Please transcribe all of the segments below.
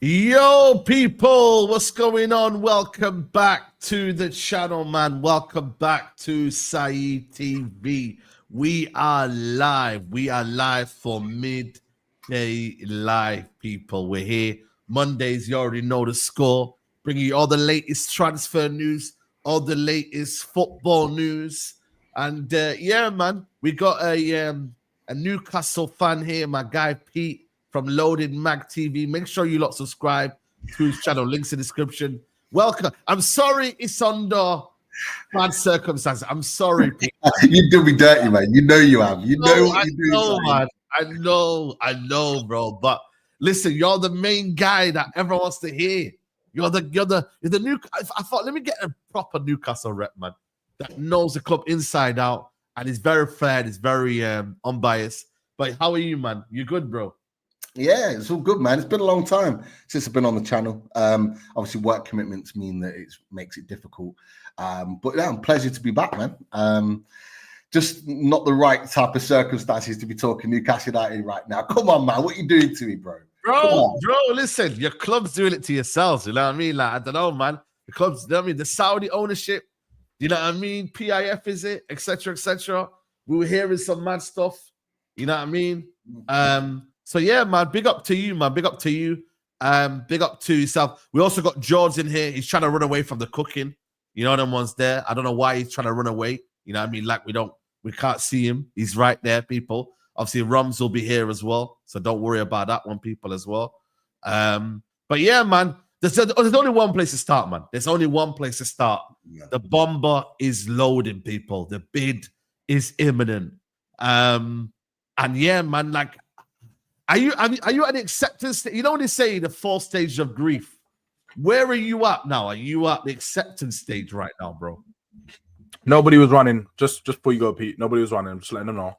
Yo, people, what's going on? Welcome back to the channel, man. Welcome back to Saeed TV. We are live. We are live for Midday Live, people. We're here Mondays. You already know the score. Bringing you all the latest transfer news, all the latest football news. And yeah, man, we got a Newcastle fan here, my guy Pete from Loaded Mag TV. Make sure you lot subscribe to his channel. Links in the description. Welcome. I'm sorry it's under bad circumstances. I'm sorry, Pete. You do me dirty, man. You know you have. You know what you do. No, man. I know, bro. But listen, you're the main guy that everyone wants to hear. You're the new. I thought, let me get a proper Newcastle rep, man, that knows the club inside out and is very fair. Is very unbiased. But how are you, man? You good, bro? Yeah, it's all good, man. It's been a long time since I've been on the channel. Obviously, work commitments mean that it makes it difficult. But yeah, pleasure to be back, man. Just not the right type of circumstances to be talking Newcastle United right now. Come on, man. What are you doing to me, bro? Bro, listen, your club's doing it to yourselves. You know what I mean? Like, I don't know, man. The club's, you know what I mean? The Saudi ownership, you know what I mean? PIF is it, etc., etc. We were hearing some mad stuff. You know what I mean? So yeah, man, big up to you, man. Big up to you. Big up to yourself. We also got George in here. He's trying to run away from the cooking. You know them ones there. I don't know why he's trying to run away. You know what I mean? Like we can't see him. He's right there, people. Obviously, Rums will be here as well. So don't worry about that one, people, as well. But yeah, man, there's only one place to start, man. There's only one place to start. Yeah. The bomber is loading, people. The bid is imminent. And yeah, man, like, are you at the acceptance? You know when they say the 4 stages of grief. Where are you at now? Are you at the acceptance stage right now, bro? Nobody was running. Just before you go, Pete. Nobody was running. I'm just letting them know.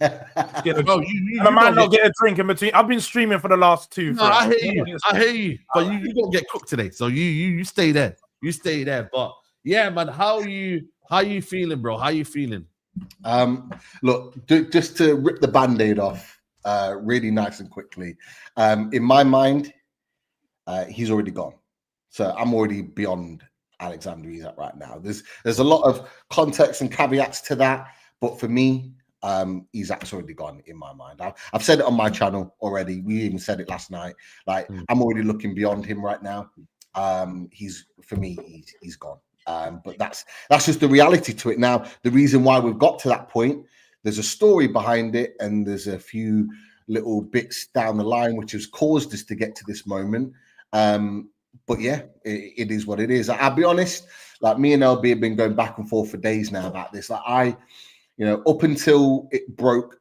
Bro, you might not get a drink in between. I've been streaming for the last 2. No, I hear you. But you don't get cooked today. So you stay there. You stay there. But yeah, man, how you feeling, bro? How you feeling? Look, just to rip the band-aid off really nice and quickly. In my mind, he's already gone. So I'm already beyond Alexander Isak right now. There's a lot of context and caveats to that, but for me, Isak's already gone in my mind. I've said it on my channel already. We even said it last night. Like I'm already looking beyond him right now. He's gone. But that's just the reality to it. Now, the reason why we've got to that point, there's a story behind it, and there's a few little bits down the line which has caused us to get to this moment. But yeah, it is what it is. I'll be honest, like me and LB have been going back and forth for days now about this. Like up until it broke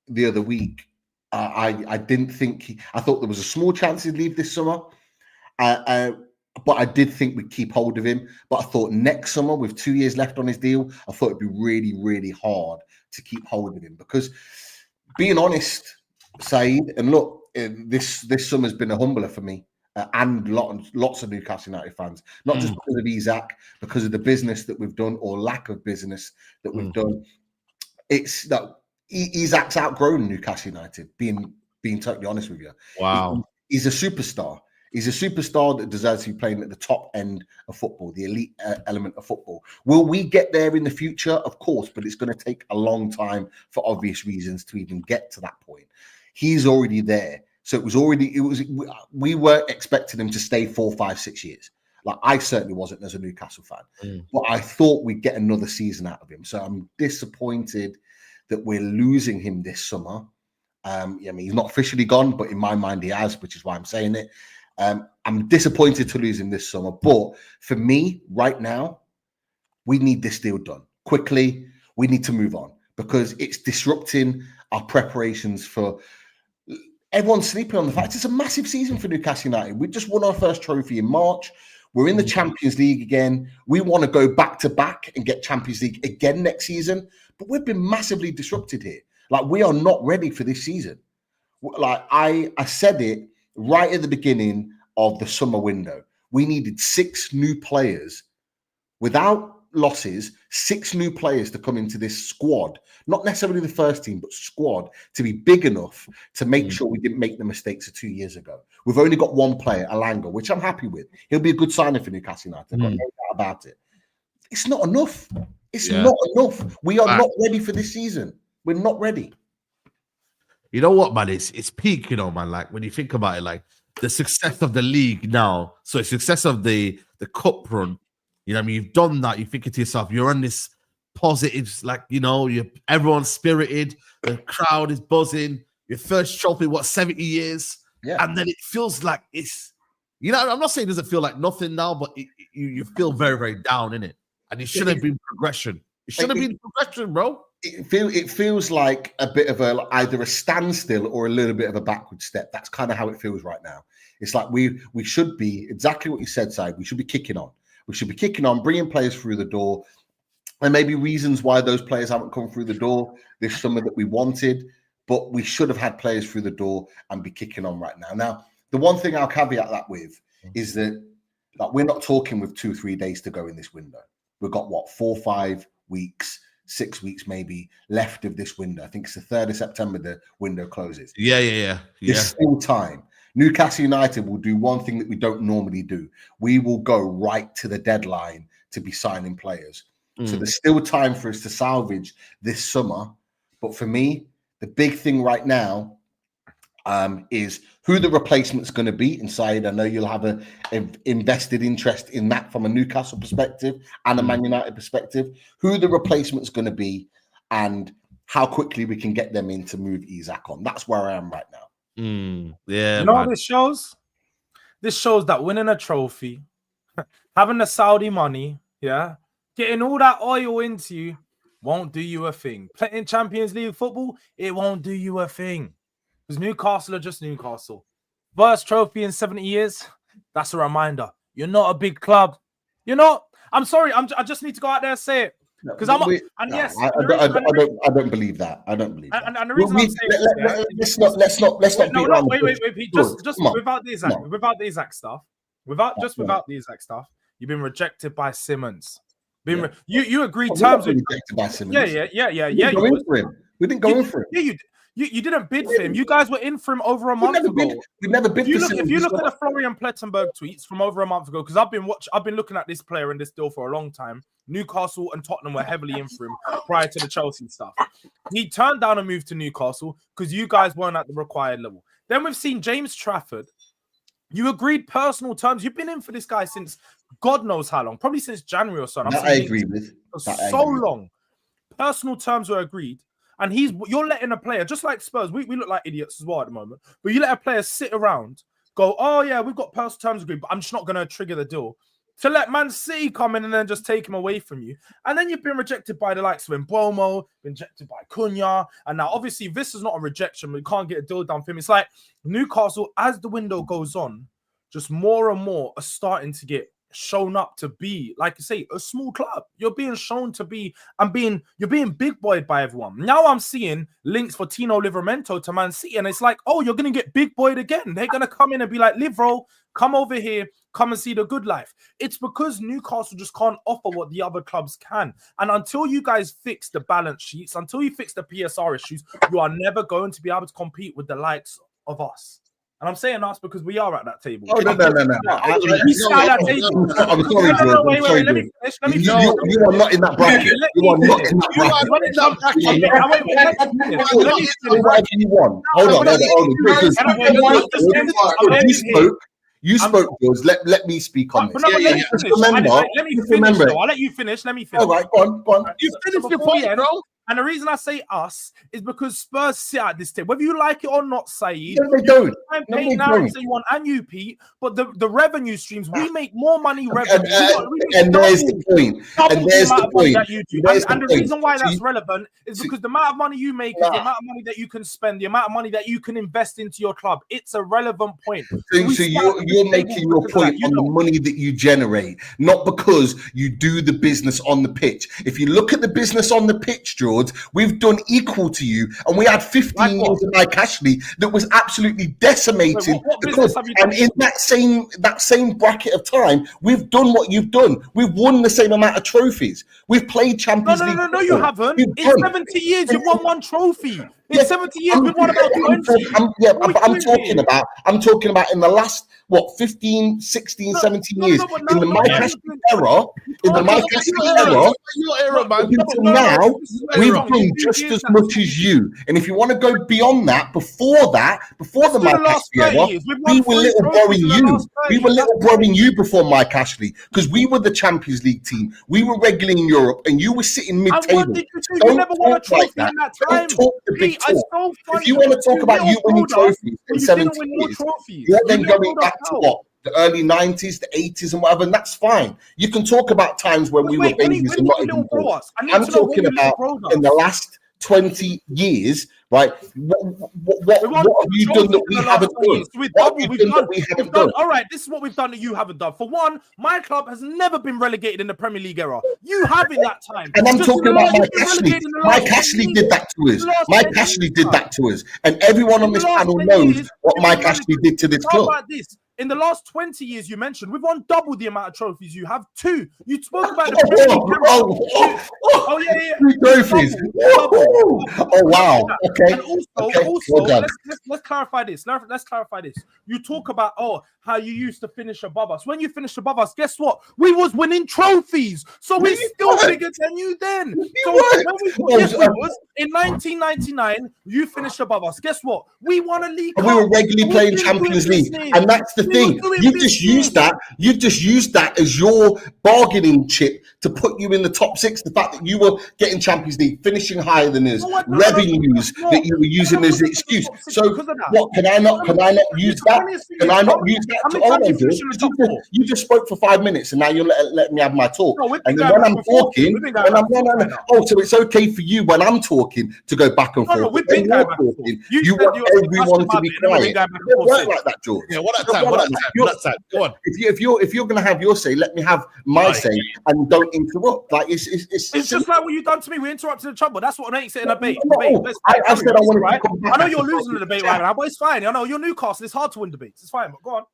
the other week, I didn't think I thought there was a small chance he'd leave this summer. But I did think we'd keep hold of him. But I thought next summer, with 2 years left on his deal, I thought it'd be really, really hard to keep hold of him. Because being honest, Saeed, and look, this summer's been a humbler for me and lots of Newcastle United fans. Not just because of Isak, because of the business that we've done or lack of business that we've done. It's that Isak's outgrown Newcastle United, being totally honest with you. Wow. He's a superstar. He's a superstar that deserves to be playing at the top end of football, the elite element of football. Will we get there in the future? Of course, but it's going to take a long time for obvious reasons to even get to that point. He's already there. So we weren't expecting him to stay 4, 5, 6 years. Like I certainly wasn't as a Newcastle fan, but I thought we'd get another season out of him. So I'm disappointed that we're losing him this summer. I mean, he's not officially gone, but in my mind he has, which is why I'm saying it. I'm disappointed to lose him this summer, but for me right now, we need this deal done quickly. We need to move on because it's disrupting our preparations for everyone's sleeping on the fact it's a massive season for Newcastle United. We just won our first trophy in March. We're in the Champions League again. We want to go back to back and get Champions League again next season, but we've been massively disrupted here. Like we are not ready for this season. Like I said it right at the beginning of the summer window. We needed 6 new players without losses, 6 new players to come into this squad, not necessarily the first team, but squad to be big enough to make sure we didn't make the mistakes of 2 years ago. We've only got one player, Alanga, which I'm happy with. He'll be a good signing for Newcastle United. I've got no doubt about it. It's not enough. It's not enough. We are not ready for this season. We're not ready. You know what, man? It's peak, man. Like when you think about it, like the success of the league now, so the success of the cup run, I mean, you've done that. You're thinking to yourself, you're on this positive, like, everyone's spirited, the crowd is buzzing, your first trophy, 70 years? Yeah. And then it feels like it's, I'm not saying it doesn't feel like nothing now, but you feel very, very down in it. And it should have been progression. It should have been progression, bro. It feels like a bit of either a standstill or a little bit of a backward step. That's kind of how it feels right now. It's like we should be exactly what you said, Said. We should be kicking on. We should be kicking on, bringing players through the door. There may be reasons why those players haven't come through the door this summer that we wanted, but we should have had players through the door and be kicking on right now. Now, the one thing I'll caveat that with is that we're not talking with 2-3 days to go in this window. We've got 4, 5 weeks, 6 weeks maybe left of this window. I think it's the 3rd of September the window closes. Yeah. There's still time. Newcastle United will do one thing that we don't normally do. We will go right to the deadline to be signing players. So there's still time for us to salvage this summer. But for me, the big thing right now is who the replacement's going to be inside. I know you'll have an invested interest in that from a Newcastle perspective and a Man United perspective. Who the replacement's going to be and how quickly we can get them in to move Isak on. That's where I am right now. Yeah, you know what this shows? This shows that winning a trophy, having the Saudi money, getting all that oil into you won't do you a thing. Playing Champions League football, it won't do you a thing. Because Newcastle are just Newcastle. First trophy in 70 years, that's a reminder. You're not a big club. You're not. I'm sorry. I just need to go out there and say it. Because I'm I don't believe that. I don't believe that. And the reason I'm saying let's not wait. Just without the Isak stuff, without the Isak stuff, you've been rejected by Simmons. You agreed terms with rejected by Simmons. Yeah. We didn't go in for him. Yeah, you didn't bid for him. You guys were in for him over a month ago. We never bid for him. If you look at the Florian Plettenberg tweets from over a month ago, because I've been looking at this player and this deal for a long time. Newcastle and Tottenham were heavily in for him prior to the Chelsea stuff. He turned down a move to Newcastle because you guys weren't at the required level. Then we've seen James Trafford. You agreed personal terms. You've been in for this guy since God knows how long, probably since January or so. I agree with. Long. Personal terms were agreed. And you're letting a player, just like Spurs, we look like idiots as well at the moment, but you let a player sit around, go, oh yeah, we've got personal terms agreed, but I'm just not going to trigger the deal. To let Man City come in and then just take him away from you. And then you've been rejected by the likes of Mbomo, been rejected by Cunha, and now obviously this is not a rejection, we can't get a deal done for him. It's like Newcastle, as the window goes on, just more and more are starting to get shown up to be, like you say, a small club. You're being shown to be, you're being big boyed by everyone. Now I'm seeing links for Tino Livramento to Man City, and it's like, oh, you're going to get big boyed again. They're going to come in and be like, Livro, come over here, come and see the good life. It's because Newcastle just can't offer what the other clubs can. And until you guys fix the balance sheets, until you fix the PSR issues, you are never going to be able to compete with the likes of us. And I'm saying us because we are at that table. Oh, no. We sat at that table. I'm sorry, George. Wait, let me finish. You are not in that bracket. You are not in that bracket. Whatever you want. Hold on. You spoke, George. Let me speak on this. Remember, I'll let you finish. Let me finish. All right, go on. You finished your point, bro. And the reason I say us is because Spurs sit at this table. Whether you like it or not, Saeed. No, they don't. And you, Pete. But the revenue streams, we make more money revenue. And there's the point. And there's the point. And the reason why that's relevant is because the amount of money you make is the amount of money that you can spend, the amount of money that you can invest into your club. It's a relevant point. So you're making your point on the money that you generate, not because you do the business on the pitch. If you look at the business on the pitch, George, we've done equal to you, and we had 15 years of Mike Ashley that was absolutely decimating the club. And in that same bracket of time, we've done what you've done. We've won the same amount of trophies. We've played Champions League. No, you haven't. In 70 years, you've won one trophy. In 70 years, we've won about 20. I'm talking about in the last 15, 16, 17 years. In the Mike Ashley era, now, we've done just as much as you. And if you want to go beyond that, before the Mike Ashley era, we were little boring you. We were little boring you before Mike Ashley, because we were the Champions League team. We were regularly in Europe, and you were sitting mid-table. You never won a trophy in that time. Don't talk the big talk. If you want to talk about you winning trophies in 17 years, you're then going back to what? The early 90s, the 80s, and whatever, and that's fine. You can talk about times when we were babies and not even grown. I'm talking about in the last 20 years, right? What have you done that we haven't done? All right, this is what we've done that you haven't done. For one, my club has never been relegated in the Premier League era. You have in that time. And I'm talking about Mike Ashley. Mike Ashley did that to us. Mike Ashley did that to us. And everyone on this panel knows what Mike Ashley did to this club. In the last 20 years, you mentioned we've won double the amount of trophies you have. 2. You spoke about the trophies. Oh wow. Okay. And also, let's clarify this. Let's clarify this. You talk about how you used to finish above us. When you finished above us, guess what? We was winning trophies. So we're still bigger than you then. In 1999, you finished above us. Guess what? We won a league. We were regularly playing Champions League, and that's the thing. You've just used that as your bargaining chip to put you in the top 6. The fact that you were getting Champions League, finishing higher than us, revenues that you were using as an excuse. So what? Can I not use that? Can I not use that? You just spoke for 5 minutes, and now you're letting me have my talk. And then when I'm talking, so it's okay for you when I'm talking to go back and forth. When you're talking, you want everyone to be quiet. It work like that, George. Yeah, what time? Go on. If you're gonna have your say, let me have my say, and don't interrupt. Like it's just like what you done to me. We interrupted the trouble. That's what makes it a debate. No, I said I wanted right. to come back. I know you're losing the debate right now, but it's fine. I know you're Newcastle. It's hard to win debates. It's fine, but go on.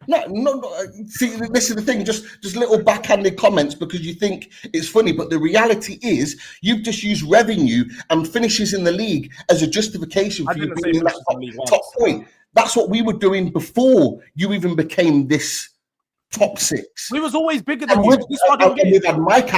No. See, this is the thing. Just little backhanded comments because you think it's funny, but the reality is you've just used revenue and finishes in the league as a justification for you being in that top point. That's what we were doing before you even became this top six. We was always bigger than you. We've had Mike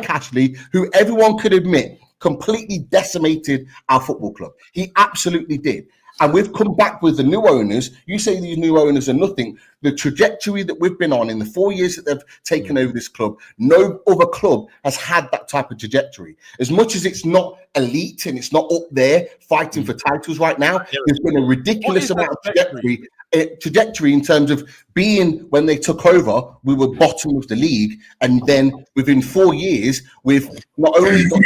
Ashley, who everyone could admit completely decimated our football club. He absolutely did. And we've come back with the new owners. You say these new owners are nothing. The trajectory that we've been on in the 4 years that they've taken over this club, no other club has had that type of trajectory. As much as it's not elite and it's not up there fighting for titles right now, there's been a ridiculous amount of trajectory in terms of being, when they took over, we were bottom of the league, and then within 4 years we've not only got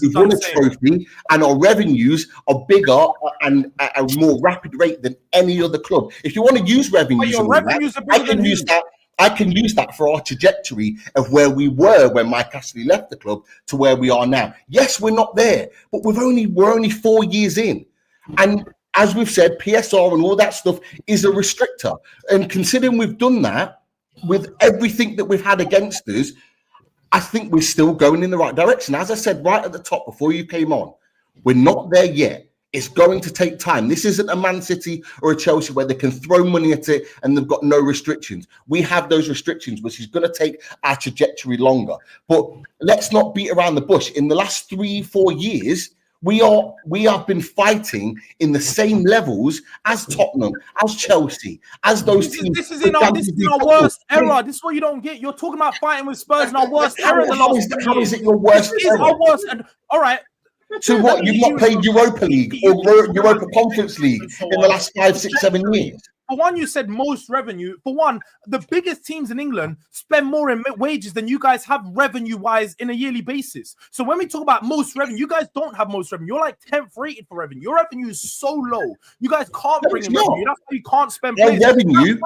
we've won a trophy, and our revenues are bigger and at a more rapid rate than any other club. If you want to use revenues, I can use that for our trajectory of where we were when Mike Ashley left the club to where we are now. Yes, we're not there, but we're only 4 years in, and as we've said, PSR and all that stuff is a restrictor. And considering we've done that with everything that we've had against us, I think we're still going in the right direction. As I said right at the top before you came on, we're not there yet. It's going to take time. This isn't a Man City or a Chelsea where they can throw money at it and they've got no restrictions. We have those restrictions, which is going to take our trajectory longer. But let's not beat around the bush. In the last 3-4 years, we have been fighting in the same levels as Tottenham, as Chelsea, as those teams. This is in our worst era. This is what you don't get. You're talking about fighting with Spurs in our worst era. How is it your worst era? Our worst. All right. So what? You've not played Europa League or Europa Conference League in the last 5, 6, 7 years. For one, you said most revenue. For one, the biggest teams in England spend more in wages than you guys have revenue-wise in a yearly basis. So when we talk about most revenue, you guys don't have most revenue. You're like 10th rated for revenue. Your revenue is so low. You guys can't bring in revenue. That's why you can't spend players. Our revenue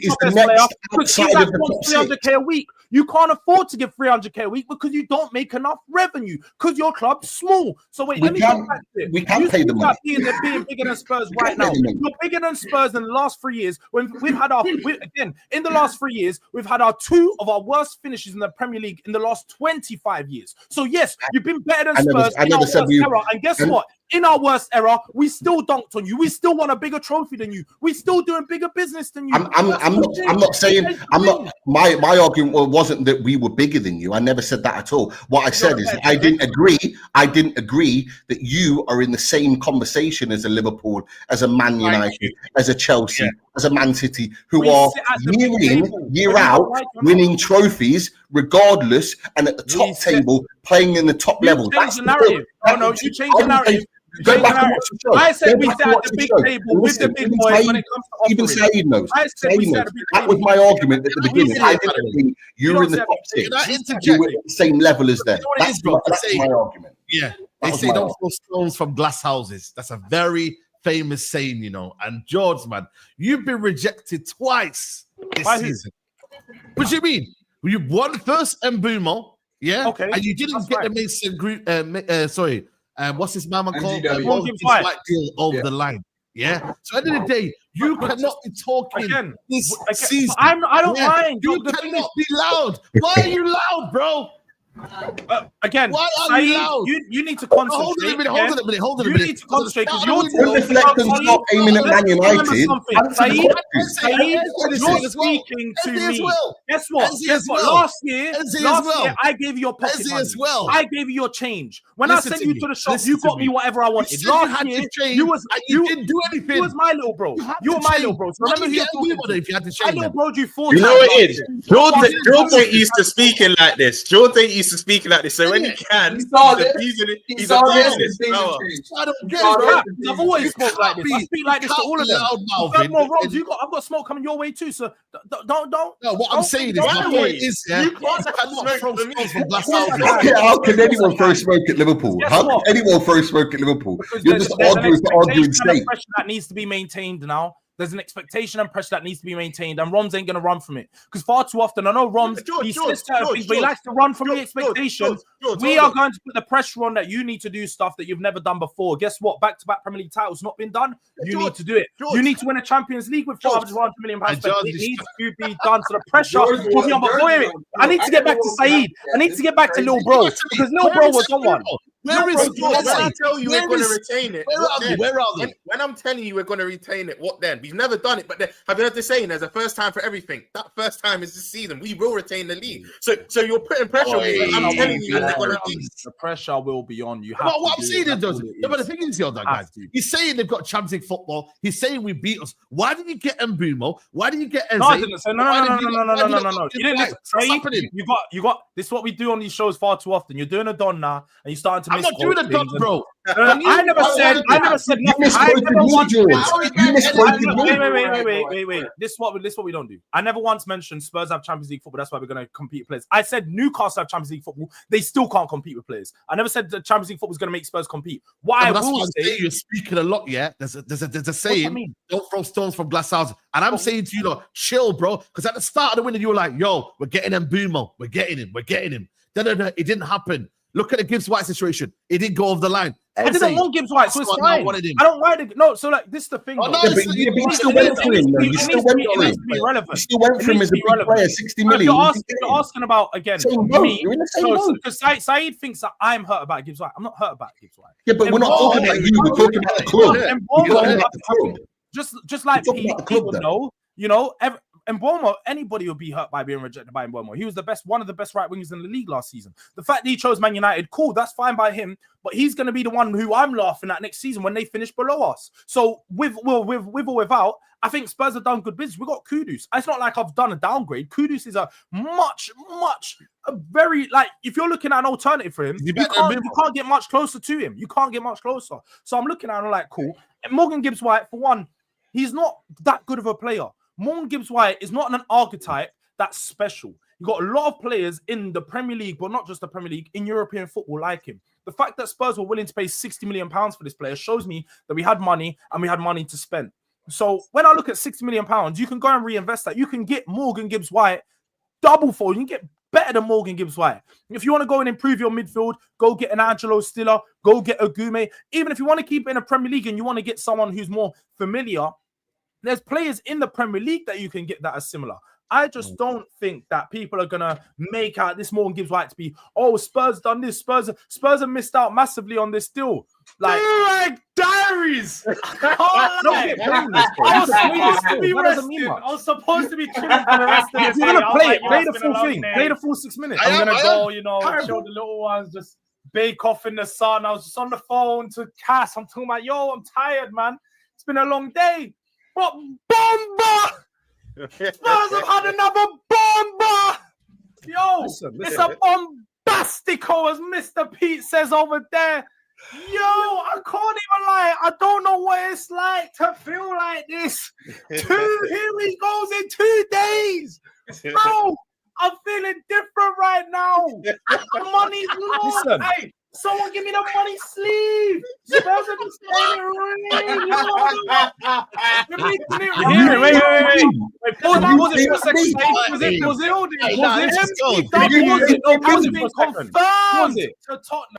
is the next outside of the top 300k a week. You can't afford to give 300k a week because you don't make enough revenue because your club's small. So wait, let me go back to it. We can't pay the money. Being bigger than Spurs right now. You're bigger than Spurs in the last 3 years. When we've had in the last 3 years, we've had two of our worst finishes in the Premier League in the last 25 years. So yes, you've been better than Spurs in our worst era. And guess what? In our worst era, we still dunked on you. We still won a bigger trophy than you. We're still doing bigger business than you. I'm not saying my argument wasn't that we were bigger than you. I never said that at all. What I said is I didn't agree that you are in the same conversation as a Liverpool, as a Man United, as a Chelsea, as a Man City, who are year in, year out, winning trophies regardless, and at the top table, playing in the top level. That's the narrative. You change the narrative. Go back and watch the show. I said we sat at the big table with the big boys when it comes to even Saeed knows. That was my argument at the beginning. I didn't think you were in the top 6. You were at the same level as them. That's my argument. Yeah, they say don't throw stones from glass houses. That's a very famous saying, you know. And George, man, you've been rejected twice this season. What do you mean? You won first Mbumo, yeah, okay, and you didn't get the Mason group. What's his mama called? White deal over the line. Yeah. So at the end of the day, you cannot be talking this season. I don't mind. You cannot be loud. Why are you loud, bro? Again, why are you loud? You need to concentrate. Hold on a minute. You need to concentrate because you're stop aiming at Man United. You're speaking to me. Guess what? Last year, I gave you your pocket money. I gave you your change. When I sent you to the shop, you got me whatever I wanted. Last year, you didn't do anything. You was my little bro. You were my little bro. So remember who you're talking about. If you had to change, my little bro, you 4 times. You know what it is? Jordan ain't used to speaking like this. Jordan ain't used to speaking like this. So when he can, he's abusing it. He's abusing it. I don't get it, bro. I've always spoke like this. I speak like this to all of them. I've got smoke coming your way too. So don't. No, what I'm saying is, my point is, you cannot throw stones from glass houses. How can anyone throw smoke at Liverpool? How can anyone throw smoke at Liverpool? You're just arguing for arguing's sake. That needs to be maintained now. There's an expectation and pressure that needs to be maintained, and Roms ain't going to run from it. Because far too often, I know Roms, he says certain things, but he likes to run from the expectation. We are going to put the pressure on that you need to do stuff that you've never done before. Guess what? Back-to-back Premier League titles not been done. You need to do it. You need to win a Champions League with £400 million. It needs to be done. So the pressure will be on. But wait, I need to get back to Saeed. I need to get back to Lil Bro, because Lil Bro was someone. Where is George? When I tell you we're going to retain it, where are they? When I'm telling you we're going to retain it, what then? We've never done it, but have you heard the saying? There's a first time for everything. That first time is this season. We will retain the league. So you're putting pressure on me. I'm telling you, the pressure will be on you. What I'm saying is, but the thing is, guys, he's saying they've got Champions League football. He's saying we beat us. Why did you get Mbumo? Why did you get Eze? No, I didn't say no. You didn't listen. You got this. Is what we do on these shows far too often. You're doing a don now, and you're starting to. I'm not doing a don, bro. I never said nothing. Wait. This is what we don't do. I never once mentioned Spurs have Champions League football. That's why we're going to compete with players. I said Newcastle have Champions League football. They still can't compete with players. I never said the Champions League football is going to make Spurs compete. Why? I will say you're speaking a lot. Yeah, there's a saying. Don't throw stones from glass houses. And I'm saying to you, chill, bro. Because at the start of the winter, you were like, "Yo, we're getting Mbumo. We're getting him. No. It didn't happen. Look at the Gibbs White situation. It didn't go over the line. I didn't want Gibbs White, so it's fine. I don't mind it. No, so like this is the thing. You still went for him. You still went for him as a big player, 60 million. You're asking about again me. Because Saeed thinks that I'm hurt about Gibbs White. I'm not hurt about Gibbs White. Yeah, but we're not talking about you. We're talking about the club. Just like people know, you know, Mbomo, anybody would be hurt by being rejected by Mbomo. He was one of the best right wingers in the league last season. The fact that he chose Man United, cool, that's fine by him. But he's going to be the one who I'm laughing at next season when they finish below us. So with or without, I think Spurs have done good business. We got Kudus. It's not like I've done a downgrade. Kudus is a very, like, if you're looking at an alternative for him, you can't get much closer to him. You can't get much closer. So I'm looking at him like, cool. And Morgan Gibbs White, for one, he's not that good of a player. Morgan Gibbs White is not an archetype that's special. You've got a lot of players in the Premier League, but not just the Premier League, in European football like him. The fact that Spurs were willing to pay £60 million for this player shows me that we had money and we had money to spend. So when I look at £60 million, you can go and reinvest that. You can get Morgan Gibbs White double fold. You can get better than Morgan Gibbs White. If you want to go and improve your midfield, go get an Angelo Stiller, go get a Gume. Even if you want to keep it in a Premier League and you want to get someone who's more familiar, there's players in the Premier League that you can get that are similar. I just don't think that people are going to make out this Morgan Gibbs White to be, oh, Spurs done this. Spurs have missed out massively on this deal. Like diaries. I was supposed to be chilling for the rest of the day. You're going to play the full thing. Play the full 6 minutes. I'm going to go, show the little ones, just bake off in the sun. I was just on the phone to Cass. I'm talking about, yo, I'm tired, man. It's been a long day. But bomba! Spurs have had another bomba! Yo, it's a bombastico, as Mr. Pete says over there. Yo, I can't even lie. I don't know what it's like to feel like this. Here he goes in 2 days. Bro, I'm feeling different right now. Money's low. Hey, someone give me the money sleeve. Spurs are just Wait. Was it for a second? Was it to Tottenham?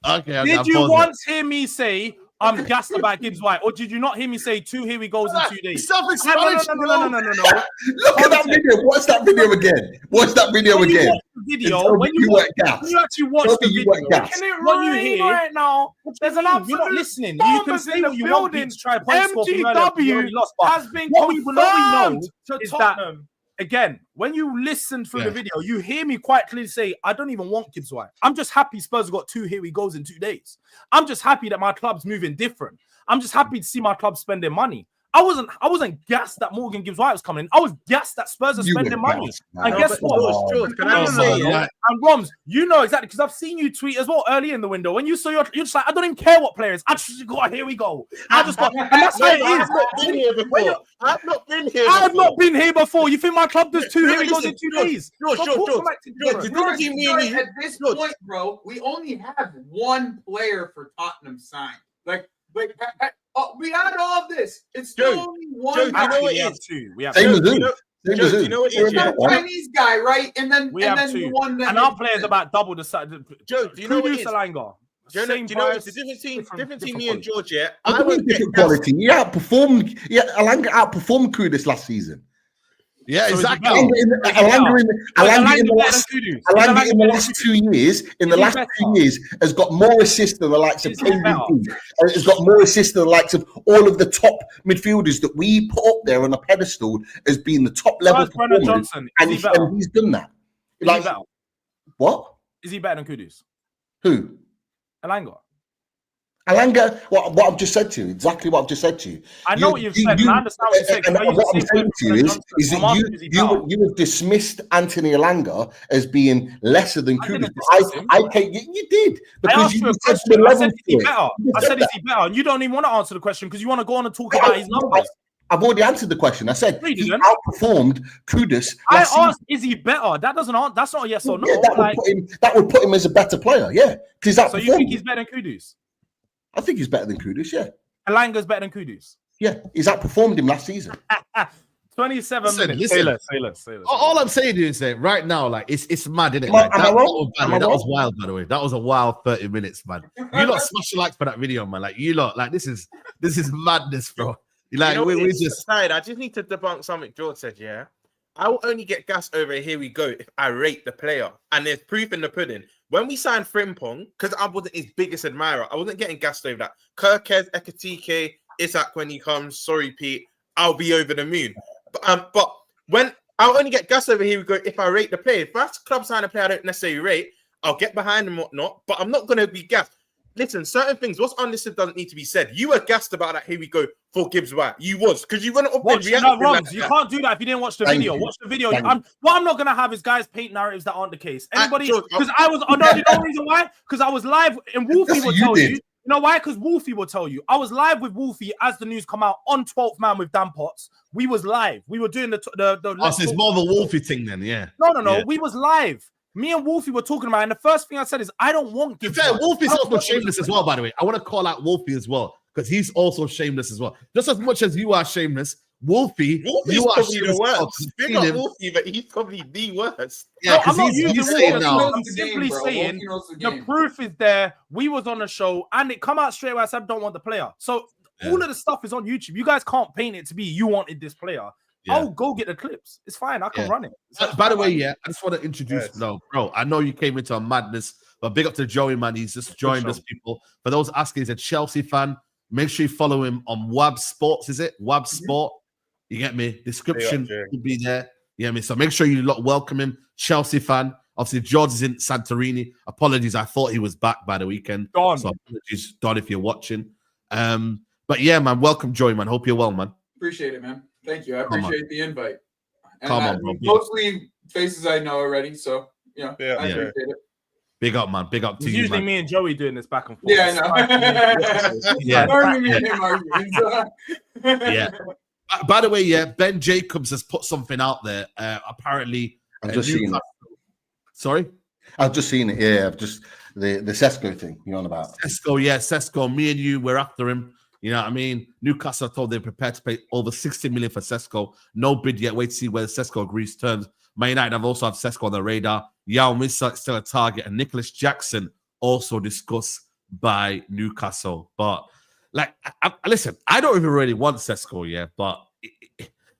Okay. Did you once hear me say I'm gassed about Gibbs White, or did you not hear me say here we goes in 2 days? No. Look at that video. Watch that video again. When you actually watch the video, what you hear right now, there's an absolute. You're not listening. You can say what you want to try to point score from MGW has been confirmed to Tottenham. Again, when you listen through the video, you hear me quite clearly say, I don't even want Gibbs White. I'm just happy Spurs have got here we goes in 2 days. I'm just happy that my club's moving different. I'm just happy to see my club spending money. I wasn't gassed that Morgan Gibbs White was coming in. I was gassed that Spurs are spending money. And guess what? And Roms, you know exactly, because I've seen you tweet as well early in the window. When you saw you're just like, I don't even care what players. I just got, here we go. And that's how it is. I've not been here. I have not been here before. You think my club does here we goes in 2 days? At this point, bro, we only have one player for Tottenham signed. Like, Wait, we had all of this. It's Joe, still only one. Joe, do you know guy. what we it have is? two. We have Same two. as who? Joe, Same do as who? you know what it We're is? in That that one. Chinese guy, right? And then We and have then two. the one that And our players about double the size. Joe, do you know what it Kudus is? Alanga. Do you Same know price. the difference between different me and quality. George? Yeah, I I mean, won't get different gassed. quality. Alanga outperformed Kudus last season. Yeah, So is he exactly. better? Alanga in the last Kudus. Alanga in the last 2 years, has got more assists than the likes of Is he better? KDB. Has got more assists than the likes of all of the top midfielders that we put up there on a pedestal as being the top level Brennan performers. Johnson. Is And he better? he's done that. Is he better? What? Is he better than Kudus? Who? Alanga. Alanga, what I've just said to you, exactly what I've just said to you. I know what you've said, and I understand what you said. And what I'm saying to you is that you have dismissed Anthony Alanga as being lesser than Kudus. You did. I asked you a question. I said, is he better? I said, is he better? And you don't even want to answer the question because you want to go on and talk about his numbers. I've already answered the question. I said he outperformed Kudus. I asked, is he better? That's not a yes or no. Yeah, that would put him as a better player, yeah. So you think he's better than Kudus? I think he's better than Kudus, yeah. Alanga's better than Kudus? Yeah, he's outperformed him last season. 27 minutes. Listen. Say less. All I'm saying is that right now, like it's mad, isn't it? Am I wrong? That was wild, by the way. That was a wild 30 minutes, man. You lot smash the likes for that video, man. Like you lot, like this is madness, bro. Like we just. I just need to debunk something George said. Yeah, I will only get gassed over here we go if I rate the player, and there's proof in the pudding. When we signed Frimpong, because I wasn't his biggest admirer, I wasn't getting gassed over that. Kirkez, Ekatike, Isak when he comes. Sorry, Pete, I'll be over the moon. But when I'll only get gassed over here we go if I rate the player. If that's club sign a player I don't necessarily rate, I'll get behind him and whatnot. But I'm not going to be gassed. Listen, certain things, what's unlisted doesn't need to be said. You were gassed about that. Here we go for Gibbs White. You was because you went up and reacted. Like you can't do that if you didn't watch the video. Watch the video. What I'm not gonna have is guys paint narratives that aren't the case. Anybody? Because I was. No, the only reason why? Because I was live and Wolfie will tell you. You know why? Because Wolfie will tell you. I was live with Wolfie as the news come out on 12th Man with Dan Potts. We was live. We were doing the. Oh, so it's more of a Wolfie thing then, yeah. No. Yeah. We was live. Me and Wolfie were talking about it, and the first thing I said is, I don't want Gibbs. Wolfie's also shameless as well, by the way. I want to call out Wolfie as well, because he's also shameless as well. Just as much as you are shameless, Wolfie's you are probably the worst. Big up Wolfie, but he's probably the worst. Yeah, I'm not using Wolfie now. I'm simply saying the proof is there. We was on the show, and it come out straight away. I said, I don't want the player. So all of the stuff is on YouTube. You guys can't paint it to be you wanted this player. Yeah. I'll go get the clips. It's fine. I can run it. By the way, I just want to introduce. No, bro, I know you came into a madness, but big up to Joey, man. He's just joined us, people. For those asking, he's a Chelsea fan. Make sure you follow him on Wab Sports. Is it Wab Sport? You get me? Description will be there. You get me? So make sure you welcome him. Chelsea fan. Obviously, George is in Santorini. Apologies, I thought he was back by the weekend. Don. So apologies, Don, if you're watching. But yeah, man, welcome, Joey, man. Hope you're well, man. Appreciate it, man. Thank you. I appreciate the invite. And Come on, bro. Mostly faces I know already, so I appreciate it. Big up, man. Big up to it's you, usually man. me and Joey doing this back and forth. Yeah, I know. Normally me and him arguing. Yeah. By the way, Ben Jacobs has put something out there. Apparently, I've just seen it. Sorry? I've just seen it. Yeah, I've just the Sesko thing you're on about. Sesko. Me and you, we're after him. You know what I mean? Newcastle told they're prepared to pay over 60 million for Sesko. No bid yet. Wait to see whether Sesko agrees terms. Man United have also have Sesko on the radar. Yao Missa still a target, and Nicholas Jackson also discussed by Newcastle. But listen, I don't even really want Sesko, but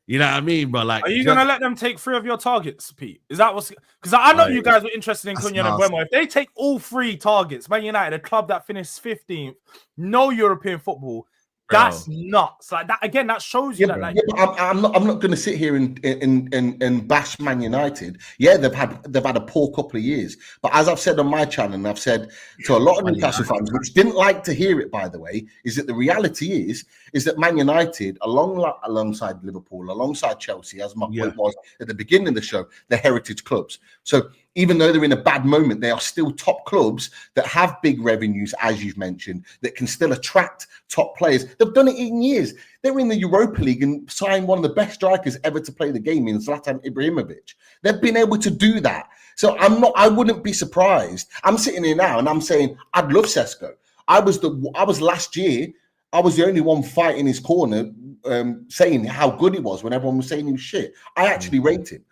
you know what I mean? But like, are you gonna let them take 3 of your targets, Pete? Is that what's because I know you guys were interested in Cunha and Buemo. If they take all 3 targets, Man United, a club that finished 15th, no European football. That's nuts. Like that again. That shows you that. Like, I'm not going to sit here and bash Man United. Yeah, they've had a poor couple of years. But as I've said on my channel, and I've said to a lot of Newcastle fans, which didn't like to hear it, by the way, is that the reality is that Man United, alongside Liverpool, alongside Chelsea, as my point was at the beginning of the show, they're heritage clubs. So even though they're in a bad moment, they are still top clubs that have big revenues, as you've mentioned, that can still attract top players. They've done it in years. They were in the Europa League and signed one of the best strikers ever to play the game in Zlatan Ibrahimovic. They've been able to do that. So I wouldn't be surprised. I'm sitting here now and I'm saying, I'd love Sesko. I was last year I was the only one fighting his corner, saying how good he was when everyone was saying he was shit. I actually rate him.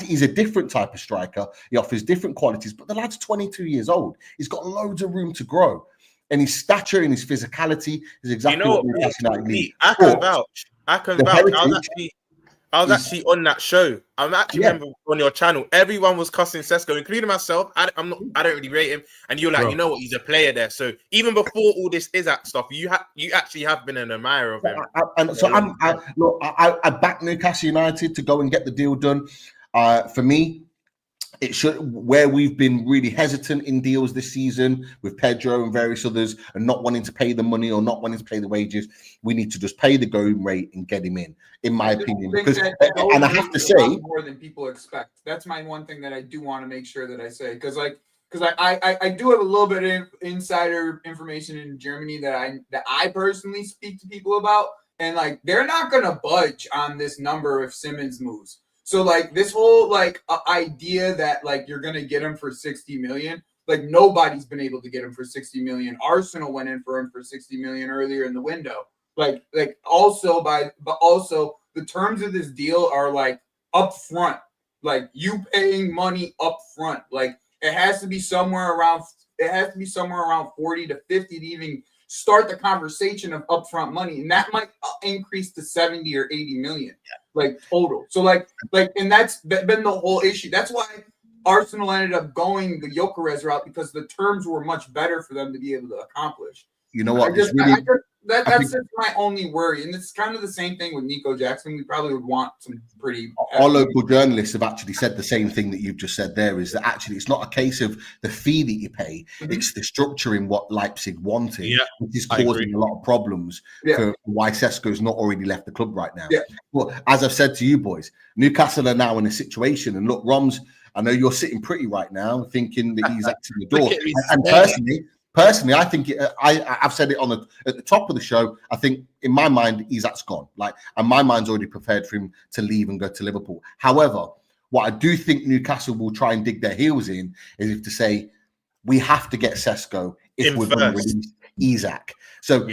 He's a different type of striker. He offers different qualities, but the lad's 22 years old. He's got loads of room to grow. And his stature and his physicality is exactly what Newcastle United need. I can vouch. I was actually on that show. I actually remember on your channel, everyone was cussing Sesko, including myself. I don't really rate him. And you're like, you know what? He's a player there. So even before all this Isak stuff, you actually have been an admirer of him. I back Newcastle United to go and get the deal done. For me, it should, where we've been really hesitant in deals this season with Pedro and various others and not wanting to pay the money or not wanting to pay the wages, we need to just pay the going rate and get him in my opinion. Because, and I have to say, more than people expect. That's my one thing that I do want to make sure that I say, because I do have a little bit of insider information in Germany that I personally speak to people about, and like they're not gonna budge on this number if Simmons moves. So like this whole idea that like you're gonna get him for 60 million, like nobody's been able to get him for 60 million. Arsenal went in for him for 60 million earlier in the window. But also the terms of this deal are like upfront, like you paying money upfront. Like it has to be somewhere around 40 to 50 to even start the conversation of upfront money, and that might increase to 70 or 80 million, like total. So and that's been the whole issue. That's why Arsenal ended up going the Gyökeres route, because the terms were much better for them to be able to accomplish. You know what? That's just my only worry, and it's kind of the same thing with Nico Jackson. We probably would want some pretty. Our local journalists have actually said the same thing that you've just said. There is that actually it's not a case of the fee that you pay; it's the structure in what Leipzig wanted, which is causing a lot of problems for why Sesko's not already left the club right now. Yeah. Well, as I've said to you boys, Newcastle are now in a situation, and look, Roms, I know you're sitting pretty right now, thinking that he's actually the door. And personally, I think I've said it at the top of the show. I think in my mind, Isak's gone. And my mind's already prepared for him to leave and go to Liverpool. However, what I do think Newcastle will try and dig their heels in is to say we have to get Sesko if we're going to release Isak. So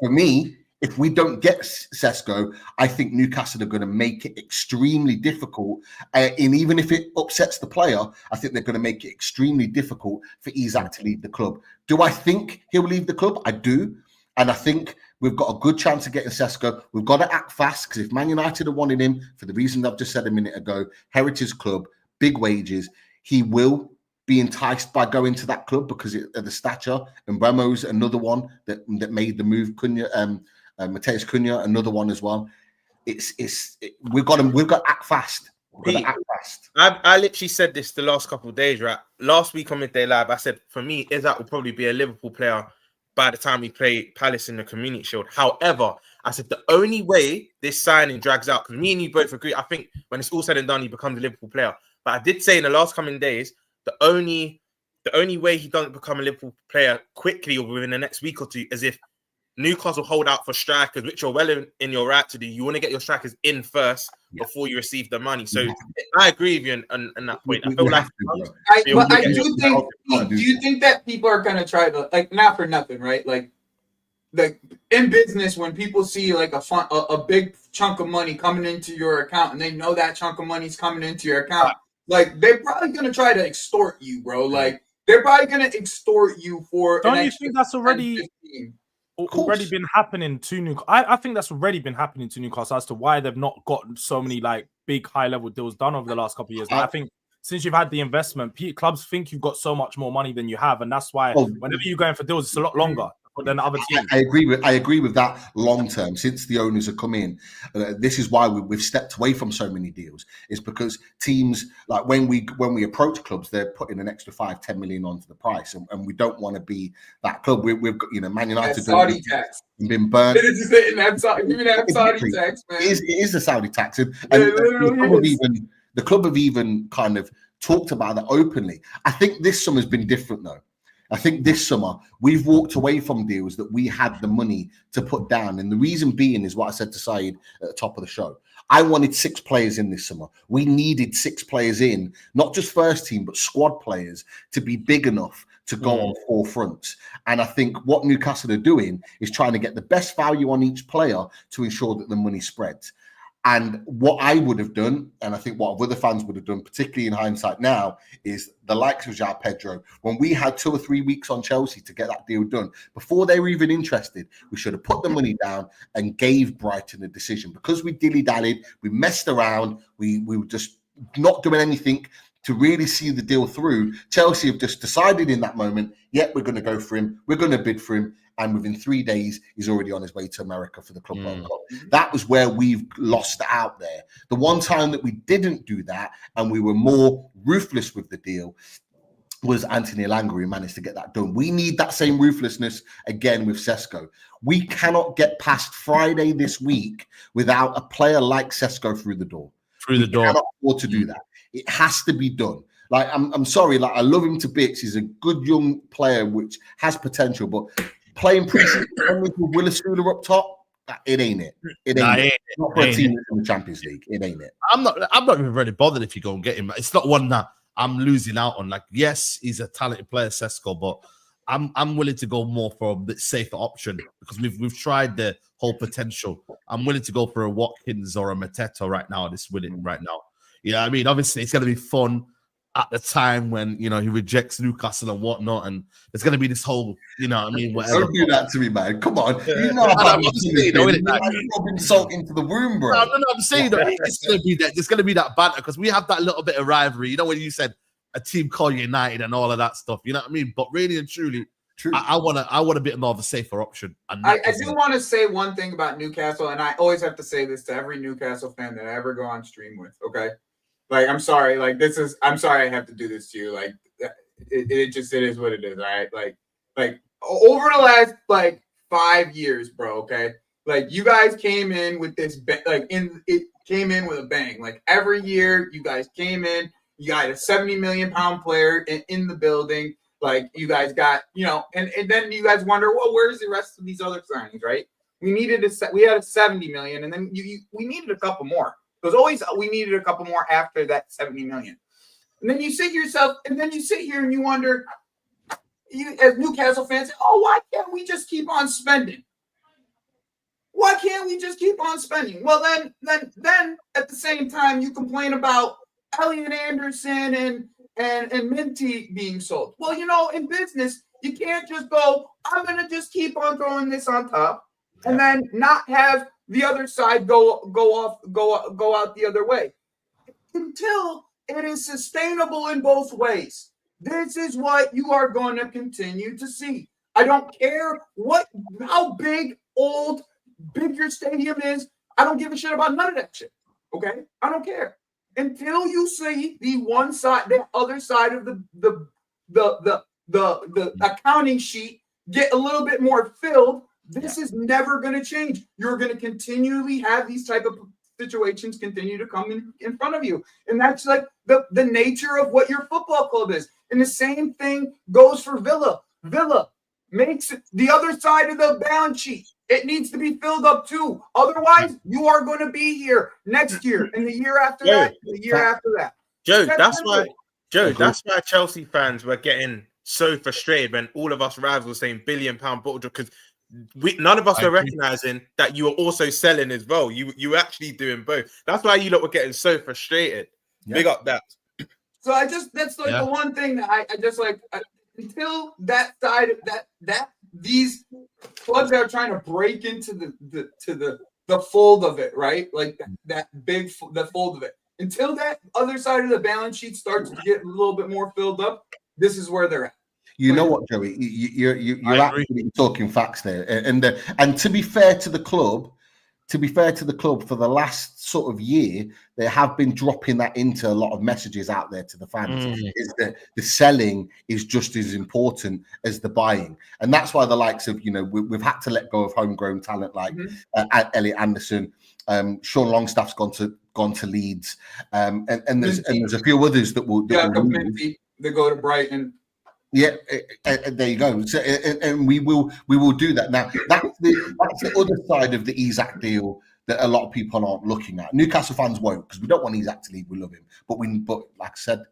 for me, if we don't get Sesko, I think Newcastle are going to make it extremely difficult. And even if it upsets the player, I think they're going to make it extremely difficult for Isak to leave the club. Do I think he'll leave the club? I do. And I think we've got a good chance of getting Sesko. We've got to act fast, because if Man United are wanting him for the reasons I've just said a minute ago, heritage club, big wages, he will be enticed by going to that club because of the stature. And Remo's another one that made the move. Mateus Cunha, another one as well. We've got to act fast. I literally said this the last couple of days, right? Last week on Midday Live, I said for me, Isak will probably be a Liverpool player by the time we play Palace in the Community Shield. However, I said the only way this signing drags out, because me and you both agree, I think when it's all said and done, he becomes a Liverpool player. But I did say in the last coming days, the only way he doesn't become a Liverpool player quickly or within the next week or two is if Newcastle hold out for strikers, which are well in your right to do. You want to get your strikers in first before you receive the money. So I agree with you on that point. I feel like I do think. Do you think that people are going to try to, like, not for nothing, right? Like in business, when people see like a big chunk of money coming into your account, and they know that chunk of money is coming into your account, like they're probably going to try to extort you, bro. Like they're probably going to extort you for. Don't you think that's already been happening to Newcastle? I think that's already been happening to Newcastle as to why they've not gotten so many like big high level deals done over the last couple of years. Like, I think since you've had the investment, clubs think you've got so much more money than you have, and that's why whenever you're going for deals, it's a lot longer than other teams. I agree with that long term. Since the owners have come in, this is why we've stepped away from so many deals. It's because teams, like when we approach clubs, they're putting an extra 5-10 million onto the price, and we don't want to be that club. We've got, Man United Saudi tax been burnt. Give me that Saudi tax, man. It is the Saudi tax, and the club have even kind of talked about that openly. I think this summer's been different though. I think this summer we've walked away from deals that we had the money to put down. And the reason being is what I said to Saeed at the top of the show. I wanted 6 players in this summer. We needed 6 players in, not just first team, but squad players to be big enough to go on 4 fronts. And I think what Newcastle are doing is trying to get the best value on each player to ensure that the money spreads. And what I would have done, and I think what other fans would have done, particularly in hindsight now, is the likes of João Pedro. When we had 2 or 3 weeks on Chelsea to get that deal done, before they were even interested, we should have put the money down and gave Brighton a decision. Because we dilly-dallied, we messed around, we were just not doing anything to really see the deal through. Chelsea have just decided in that moment, we're going to go for him, we're going to bid for him. And within 3 days, he's already on his way to America for the Club World Cup. That was where we've lost out there. The one time that we didn't do that and we were more ruthless with the deal was Anthony Elanga, who managed to get that done. We need that same ruthlessness again with Sesko. We cannot get past Friday this week without a player like Sesko through the door. We cannot afford to do that. It has to be done. Like, I'm sorry, like, I love him to bits. He's a good young player which has potential, but playing pre-season with Willis Sula up top, it ain't it. It ain't it. Not for a team in the Champions League. It ain't it. I'm not even really bothered if you go and get him. It's not one that I'm losing out on. Like, yes, he's a talented player, Sesko, but I'm willing to go more for a bit safer option because we've tried the whole potential. I'm willing to go for a Watkins or a Mateta right now. This winning right now. You know what I mean? Obviously, it's gonna be fun at the time when, you know, he rejects Newcastle and whatnot, and there's going to be this whole, you know what I mean, whatever. Don't do that to me, man. Come on. You know about rubbing salt into the wound, bro. No, I'm saying that it's going to be that. There's going to be that banter because we have that little bit of rivalry. You know, when you said a team called United and all of that stuff, you know what I mean? But really and truly, I want a bit more of a safer option. I do want to say one thing about Newcastle, and I always have to say this to every Newcastle fan that I ever go on stream with, okay? Like, I'm sorry. Like, I'm sorry I have to do this to you. Like, it is what it is. All right. Like over the last, 5 years, bro. Okay. Like, you guys came in with this, it came in with a bang. Like, every year you guys came in, you got a 70 million pound player in the building. Like, you guys got, you know, and then you guys wonder, well, where's the rest of these other signings, right? We had a 70 million, and then we needed a couple more. It was always we needed a couple more after that 70 million. And then you sit yourself, and then you sit here and you wonder, you as Newcastle fans, oh, why can't we just keep on spending? Why can't we just keep on spending? Well, then at the same time you complain about Elliot Anderson and Minty being sold. Well, you know, in business, you can't just go, I'm gonna just keep on throwing this on top and then not have the other side go out the other way until it is sustainable in both ways. This is what you are going to continue to see. I don't care how big your stadium is. I don't give a shit about none of that shit. Okay, I don't care until you see the other side of the accounting sheet get a little bit more filled. This is never going to change. You're going to continually have these type of situations continue to come in front of you. And that's like the nature of what your football club is. And the same thing goes for Villa. Villa makes the other side of the balance sheet. It needs to be filled up too. Otherwise, you are going to be here next year and the year after that, the year after that. Joe, that's why Chelsea fans were getting so frustrated when all of us rivals were saying £1 billion bottle because none of us were recognizing that you were also selling as well. You were actually doing both. That's why you lot were getting so frustrated. Yeah. Big up that. So that's the one thing that I just until that side that these clubs that are trying to break into the fold of it, right? Like the fold of it. Until that other side of the balance sheet starts to get a little bit more filled up, this is where they're at. You know what, Joey? You're actually talking facts there, and to be fair to the club, for the last sort of year, they have been dropping that into a lot of messages out there to the fans. Is that the selling is just as important as the buying, and that's why the likes of we've had to let go of homegrown talent like Elliot Anderson, Sean Longstaff's gone to Leeds, and there's a few others that will. They go to Brighton. Yeah, there you go. So, and we will do that. Now, that's the other side of the Isak deal that a lot of people aren't looking at. Newcastle fans won't, because we don't want Isak to leave. We love him, but like I said,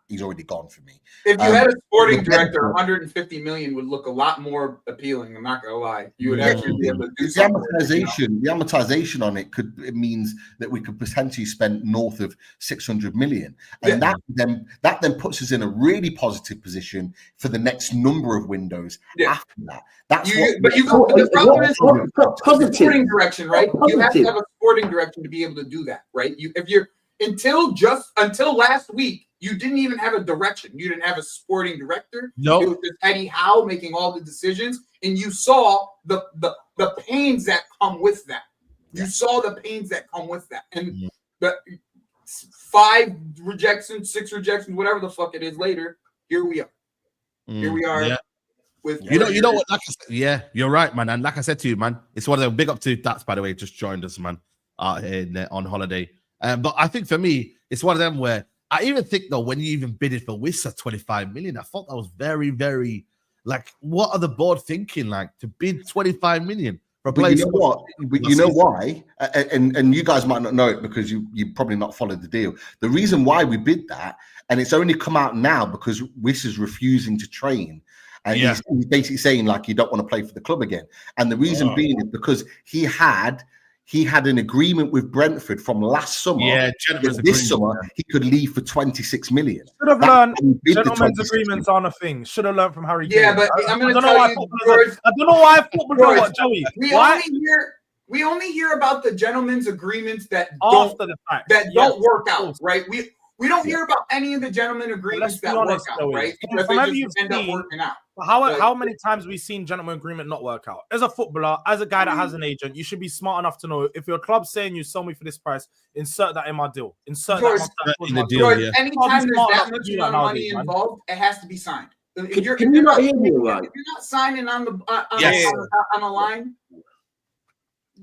he's already gone for me. If you had a sporting director, 150 million would look a lot more appealing. I'm not gonna lie. You would actually be able to do something. The amortization on it means that we could potentially spend north of 600 million, and that then puts us in a really positive position for the next number of windows after that. But you go the problem is sporting direction, right? You have to have a sporting direction to be able to do that, right? Until last week, you didn't even have a direction. You didn't have a sporting director. No, it was just Eddie Howe making all the decisions, and you saw the pains that come with that. You saw the pains that come with that, and the 5 rejections, 6 rejections, whatever the fuck it is later. Here we are. Here we are. Yeah. With you know what? Like I said, you're right, man. And like I said to you, man, it's one of them. Big up to Dats, by the way, just joined us, man, on holiday. But I think for me, it's one of them where I even think though, when you even bid it for Wissa 25 million, I thought that was very, very like, what are the board thinking? Like to bid 25 million for a player. You know what? You know why? And you guys might not know it because you probably not followed the deal. The reason why we bid that, and it's only come out now because Wissa's refusing to train. And he's basically saying like, you don't want to play for the club again. And the reason being is because he had an agreement with Brentford from last summer. Yeah, this summer he could leave for 26 million. Should have learned gentlemen's agreements on a thing. Should have learned from Harry Kane. Yeah, but I'm going to tell you, George, I don't know why football do what, Joey. We only hear about the gentlemen's agreements that after the fact don't work out, right? We don't hear about any of the gentlemen agreements that work out, right? Because they just end up working out. How many times have we seen gentleman agreement not work out? As a footballer, as a guy that has an agent, you should be smart enough to know if your club's saying you sell me for this price, insert that in my deal. Insert that in the deal. Anytime there's that much money involved, it has to be signed. Can you not hear me right? If you're not signing on the line,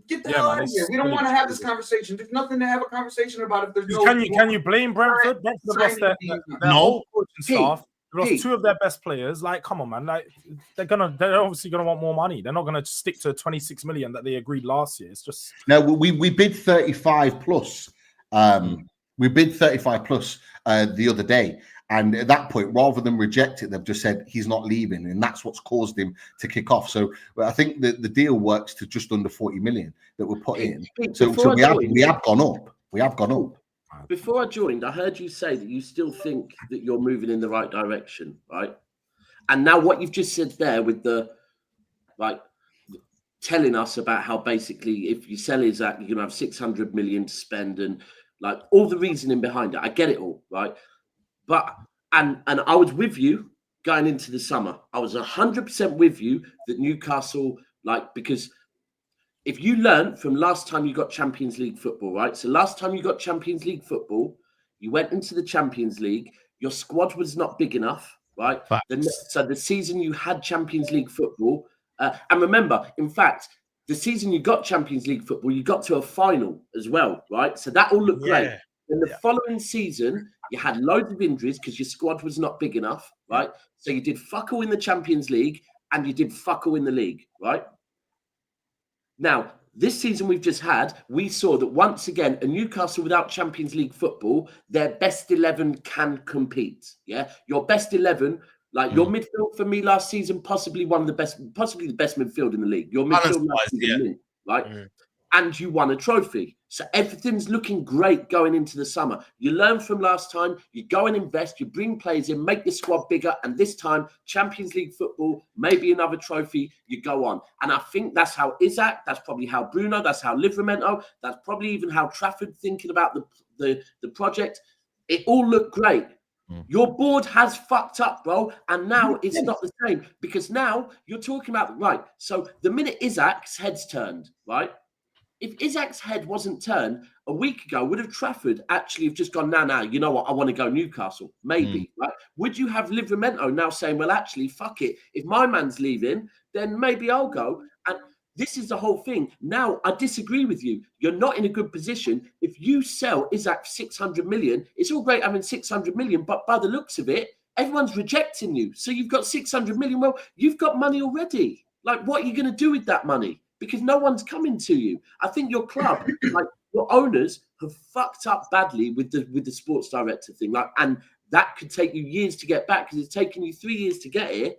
get the hell out of here. We don't want to have this conversation. There's nothing to have a convation about if there's no. Can you blame Brentford? Brentford lost their whole coaching staff. They lost 2 of their best players. Like, come on, man. Like, they're obviously gonna want more money. They're not gonna stick to 26 million that they agreed last year. It's just no. We bid 35 plus. We bid 35 plus the other day. And at that point, rather than reject it, they've just said he's not leaving, and that's what's caused him to kick off. So I think that the deal works to just under 40 million that were put in. So we have gone up. We have gone up. Before I joined, I heard you say that you still think that you're moving in the right direction, right? And now what you've just said there with the telling us about how basically if you sell Isak, you're gonna have 600 million to spend and like all the reasoning behind it. I get it all, right? But and I was with you going into the summer. I was 100% with you that Newcastle, because if you learned from last time you got Champions League football, right? So last time you got Champions League football, you went into the Champions League. Your squad was not big enough, right? So the season you had Champions League football, and remember, in fact, the season you got Champions League football, you got to a final as well, right? So that all looked great. In the following season, you had loads of injuries because your squad was not big enough, right? So you did fuck all in the Champions League and you did fuck all in the league, right? Now, this season we've just had, we saw that once again, a Newcastle without Champions League football, their best 11 can compete, yeah? Your best 11, your midfield for me last season, possibly the best midfield in the league. Your midfield last season, right? And you won a trophy. So everything's looking great going into the summer. You learn from last time, you go and invest, you bring players in, make your squad bigger, and this time, Champions League football, maybe another trophy, you go on. And I think that's how Isak, that's probably how Bruno, that's how Livramento, that's probably even how Trafford thinking about the project. It all looked great. Your board has fucked up, bro, and now it's not the same because now you're talking about, right, so the minute Isak's head's turned, right, if Isak's head wasn't turned a week ago, would have Trafford actually have just gone, nah, you know what, I want to go Newcastle? Maybe, right? Would you have Livramento now saying, well, actually, fuck it. If my man's leaving, then maybe I'll go. And this is the whole thing. Now, I disagree with you. You're not in a good position. If you sell Isak 600 million, it's all great having 600 million, but by the looks of it, everyone's rejecting you. So you've got 600 million. Well, you've got money already. Like, what are you going to do with that money? because no one's coming to you. I think your club, like your owners, have fucked up badly with the sports director thing. Like, and that could take you years to get back because it's taken you 3 years to get here.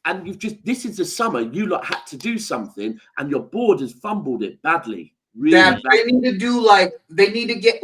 And this is the summer you lot had to do something, and your board has fumbled it badly. Really badly. They need to do they need to get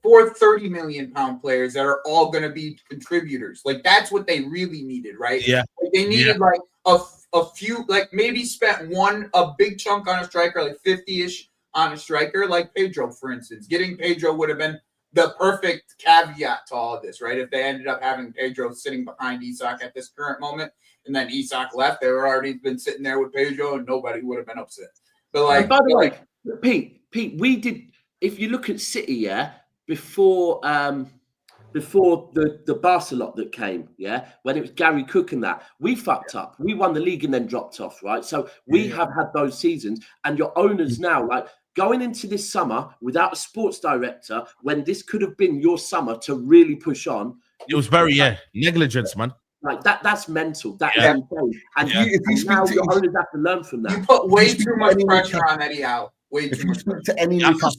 four 30 million pound players that are all going to be contributors. Like that's what they really needed, right? Yeah. They needed a few, maybe spent a big chunk on a striker, like 50-ish on a striker, like Pedro, for instance. Getting Pedro would have been the perfect caveat to all of this, right? If they ended up having Pedro sitting behind Isak at this current moment, and then Isak left, they were already been sitting there with Pedro, and nobody would have been upset. But by the way, Pete, we did. If you look at City, yeah, before the Barca lot that came, yeah, when it was Gary Cook and that, we fucked up. We won the league and then dropped off, right? So we have had those seasons, and your owners now, going into this summer without a sports director, when this could have been your summer to really push on. It was very negligence, man. Like that's mental. That's insane. And now your owners have to learn from that. You put way too much pressure on Eddie Howe. Way too much pressure. To any Newcastle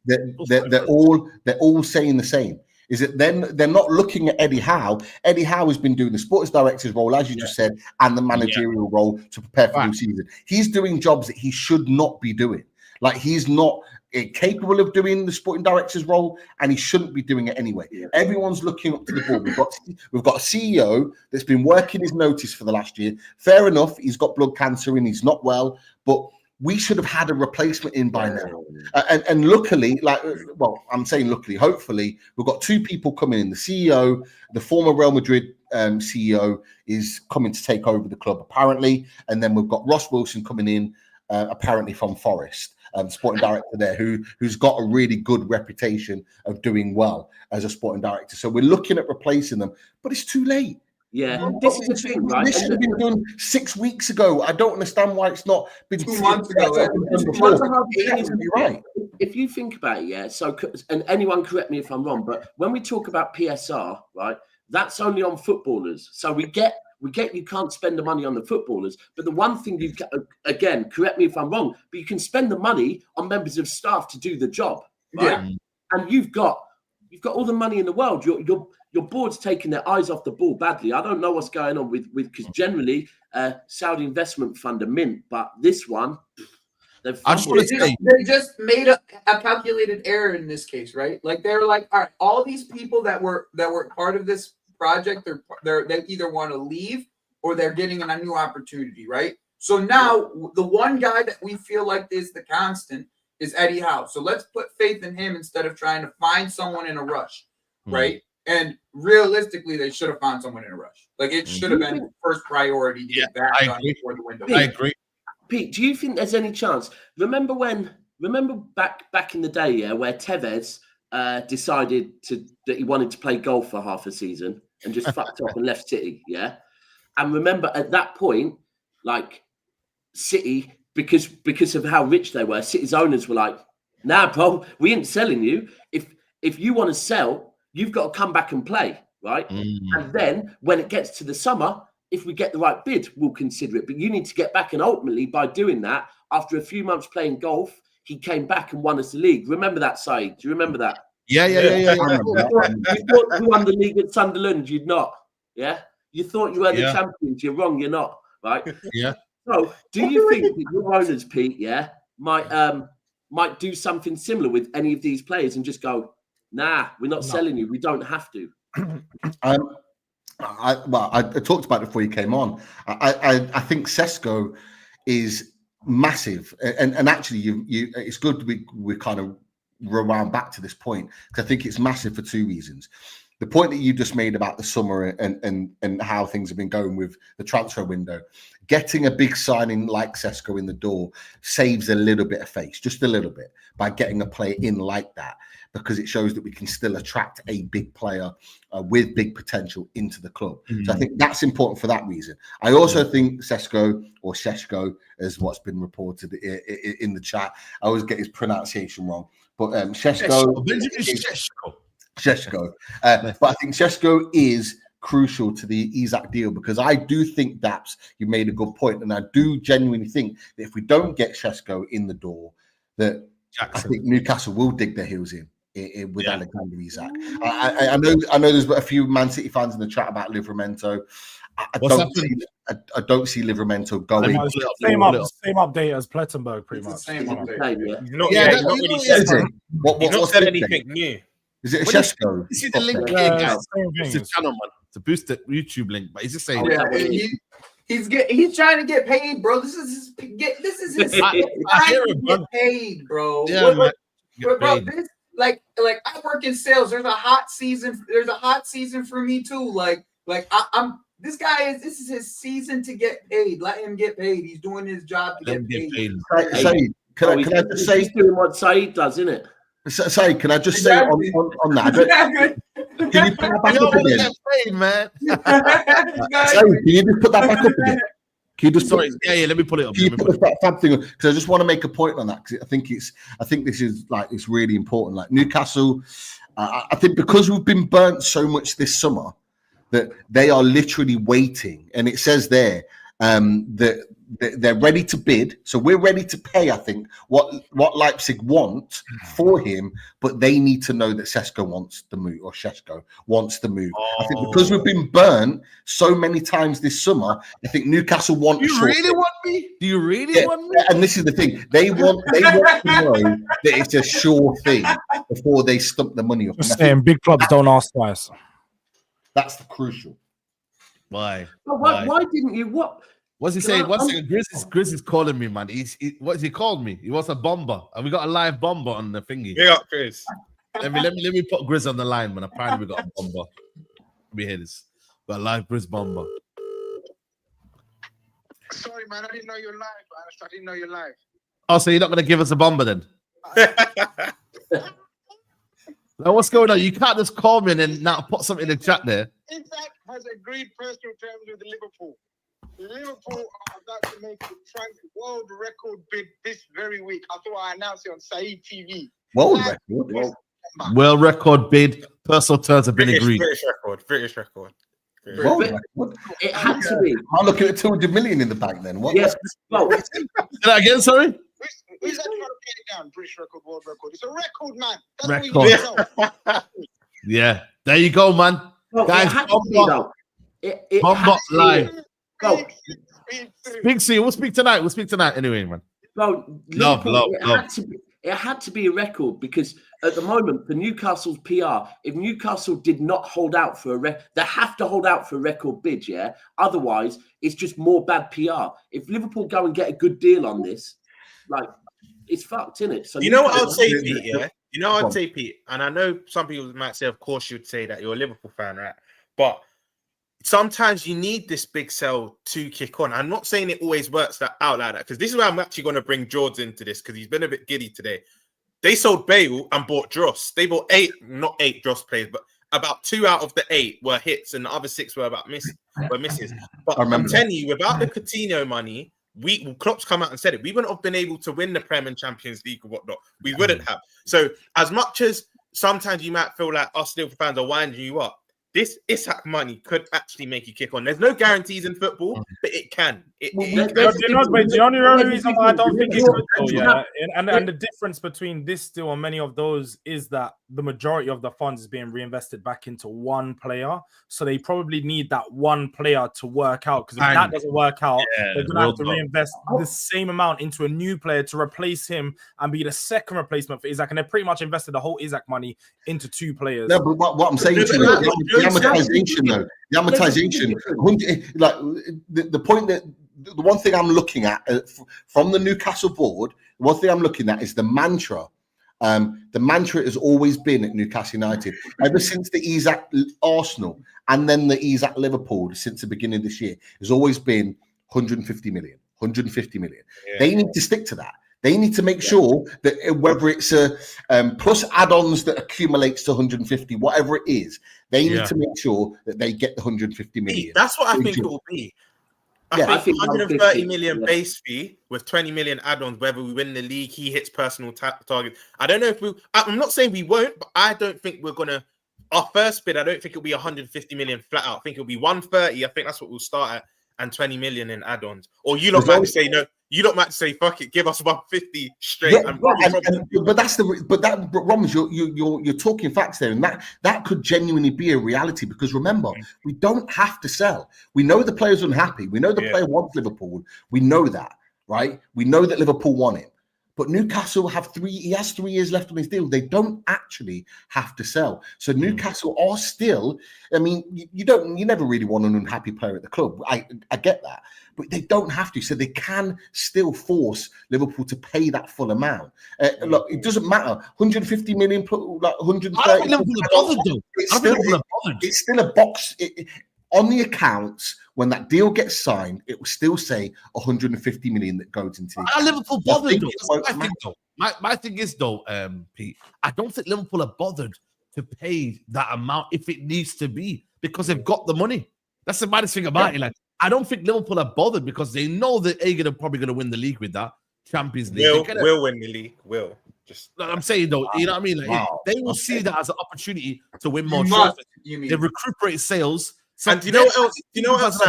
they're all saying the same. Is that then they're not looking at Eddie Howe. Eddie Howe has been doing the sports director's role, as you just said, and the managerial role to prepare for the season. He's doing jobs that he should not be doing. Like he's not capable of doing the sporting director's role, and he shouldn't be doing it anyway. Everyone's looking up to the board. We've got a CEO that's been working his notice for the last year. Fair enough, he's got blood cancer and he's not well, but we should have had a replacement in by now. And luckily, I'm saying luckily, hopefully, we've got two people coming in. The CEO, the former Real Madrid CEO, is coming to take over the club apparently, and then we've got Ross Wilson coming in apparently from Forest. Sporting director there who's got a really good reputation of doing well as a sporting director. So we're looking at replacing them, but it's too late. Yeah, this is the thing, right? This should have been done 6 weeks ago. I don't understand why it's not been 2 months ago. You're right. If you think about it, so, and anyone correct me if I'm wrong, but when we talk about PSR, right, that's only on footballers. So we get you can't spend the money on the footballers, but the one thing you again, correct me if I'm wrong, but you can spend the money on members of staff to do the job, right? Yeah. And you've got all the money in the world. Your board's taking their eyes off the ball badly. I don't know what's going on with because generally Saudi investment fund are mint, but this one they just made a calculated error in this case, right? Like they're like, all right, all these people that were part of this project, they either want to leave or they're getting a new opportunity, right? So now the one guy that we feel like is the constant is Eddie Howe. So let's put faith in him instead of trying to find someone in a rush, right? And realistically, they should have found someone in a rush. Like it should have been first priority to get that done before the window. I agree. Pete, do you think there's any chance? Remember back in the day, where Tevez decided that he wanted to play golf for half a season and just fucked off and left City, and remember at that point, like City, because of how rich they were, City's owners were like, "Nah, bro, we ain't selling you. If you want to sell, you've got to come back and play, right?" And then when it gets to the summer, if we get the right bid, we'll consider it. But you need to get back, and ultimately, by doing that, after a few months playing golf, he came back and won us the league. Remember that, Saeed? Do you remember that? Yeah. You thought you won the league at Sunderland, you'd not. Yeah, you thought you were the champions. You're wrong. You're not. Right. Yeah. So, do you think that your owners, Pete, might do something similar with any of these players and just go, "Nah, we're not selling you. We don't have to." I talked about it before you came on. I think Sesko is massive, and actually, it's good we kind of rewound back to this point because I think it's massive for two reasons. The point that you just made about the summer and how things have been going with the transfer window, getting a big signing like Sesko in the door saves a little bit of face, just a little bit, by getting a player in like that, because it shows that we can still attract a big player with big potential into the club. So I think that's important for that reason. I also think Sesko, or Sheshko, as what's been reported in the chat, I always get his pronunciation wrong, but Sheshko. But I think Sheshko is crucial to the Isak deal, because I do think Daps, you made a good point, and I do genuinely think that if we don't get Šeško in the door, that I think Newcastle will dig their heels in with Alexander Isak. I know there's a few Man City fans in the chat about Livramento. I don't see Livramento going. Same update as Plettenberg, pretty much. Same update. He's not really said anything new. Is it a Šeško? This is the link here. It's a channel, man. To boost the YouTube link, but he's just saying. He's trying to get paid, bro. This is his get paid, bro. Yeah, man. Bro, this like I work in sales. There's a hot season. There's a hot season for me too. I'm this is his season to get paid. Let him get paid. He's doing his job to get paid. Saeed, can I just say, he's doing what Saeed does, isn't it? Saeed, can I just say on that? Can you put that back up again? Man. Saeed, can you just put that back up again? Can you just let me put it up. Can you put that fab thing, because I just want to make a point on that, because I think this is it's really important. Like Newcastle, I think because we've been burnt so much this summer that they are literally waiting, and it says there that they're ready to bid. So we're ready to pay, I think, what Leipzig want for him, but they need to know that Šeško wants the move, or Šeško wants the move. I think because we've been burnt so many times this summer, I think Newcastle want. Do you really want me? Do you really want me? And this is the thing: they want to know that it's a sure thing before they stump the money up. Just saying, big clubs don't ask twice. That's the crucial. Why? Why didn't you? What's he saying? Grizz is calling me, man. What has he called me? He wants a bomber, and we got a live bomber on the thingy. Yeah, Chris. Let me put Grizz on the line, man. Apparently we got a bomber. Let me hear this. Got a live Grizz bomber. Sorry, man. I didn't know you're live. I didn't know you're live. Oh, so you're not gonna give us a bomber then? Now what's going on? You can't just call me and then now put something in the chat there. Isak has agreed personal terms with Liverpool. Liverpool are about to make the world record bid this very week. I thought I announced it on Saeed TV. World record bid. Personal terms have been agreed. British record. It had to be. I'm looking at 200 million in the bank then. What? Yes. Say that again, sorry? Who's that trying to get it down? British record, world record. It's a record, man. That's record. What you know. Yeah. There you go, man. Guys, bomber live. Go. Speak to you. We'll speak tonight. Anyway, man. Love. It had to be a record, because at the moment, for Newcastle's PR, if Newcastle did not hold out for they have to hold out for a record bid, yeah? Otherwise, it's just more bad PR. If Liverpool go and get a good deal on this, it's fucked, isn't it? So you know what I'd say, Pete, yeah? You know what I'd say, Pete? And I know some people might say, of course, you'd say that you're a Liverpool fan, right? But sometimes you need this big sell to kick on. I'm not saying it always works out like that, because this is where I'm actually going to bring George into this, because he's been a bit giddy today. They sold Bale and bought Dross. They bought not eight Dross players, but about 2 out of the 8 were hits, and the other 6 were misses. But I'm telling you, without the Coutinho money, Klopp's come out and said it. We wouldn't have been able to win the Prem and Champions League or whatnot. We wouldn't have. So as much as sometimes you might feel like us Liverpool fans are winding you up, this Isak money could actually make you kick on. There's no guarantees in football, but it can. The only reason why I don't think it's good, though, yeah, and the difference between this deal and many of those is that the majority of the funds is being reinvested back into one player. So they probably need that one player to work out, because if that doesn't work out, they're going to have to reinvest the same amount into a new player to replace him and be the second replacement for Isak. And they pretty much invested the whole Isak money into 2 players. No, but what I'm saying to you, the amortization, like the point that the one thing I'm looking at from the Newcastle board, one thing I'm looking at is the mantra. The mantra has always been at Newcastle United ever since the Isak Arsenal and then the Isak Liverpool since the beginning of this year has always been 150 million. Yeah. They need to stick to that. They need to make sure that whether it's a plus add-ons that accumulates to 150, whatever it is, they need to make sure that they get the 150 million. That's what I think it will be. I think 130 million base fee with 20 million add-ons, whether we win the league, he hits personal target. I don't know if I'm not saying we won't, but I don't think we're going to our first bid, I don't think it'll be 150 million flat out. I think it'll be 130. I think that's what we'll start at, and 20 million in add-ons. Or you lot might say no. You lot might say fuck it, give us 150 straight. Yeah, but that's the Roms, you're talking facts there, and that could genuinely be a reality, because remember, we don't have to sell. We know the player's unhappy. We know the player wants Liverpool. We know that, right? We know that Liverpool want him. But Newcastle he has 3 years left on his deal. They don't actually have to sell. So Newcastle are still, I mean, you never really want an unhappy player at the club. I get that. But they don't have to. So they can still force Liverpool to pay that full amount. Look, it doesn't matter. 150 million, like 130. It's still a box. On the accounts, when that deal gets signed, it will still say 150 million that goes into it. Are Liverpool bothered? My thing is, though, Pete, I don't think Liverpool are bothered to pay that amount if it needs to be, because they've got the money. That's the maddest thing about it. Like, I don't think Liverpool are bothered because they know that they're probably going to win the league with that Champions League. Will win the league. I'm saying, though, you know what I mean? Like, they will see that as an opportunity to win more trophies. They recuperate sales. So and do you know what else? Do you know what else?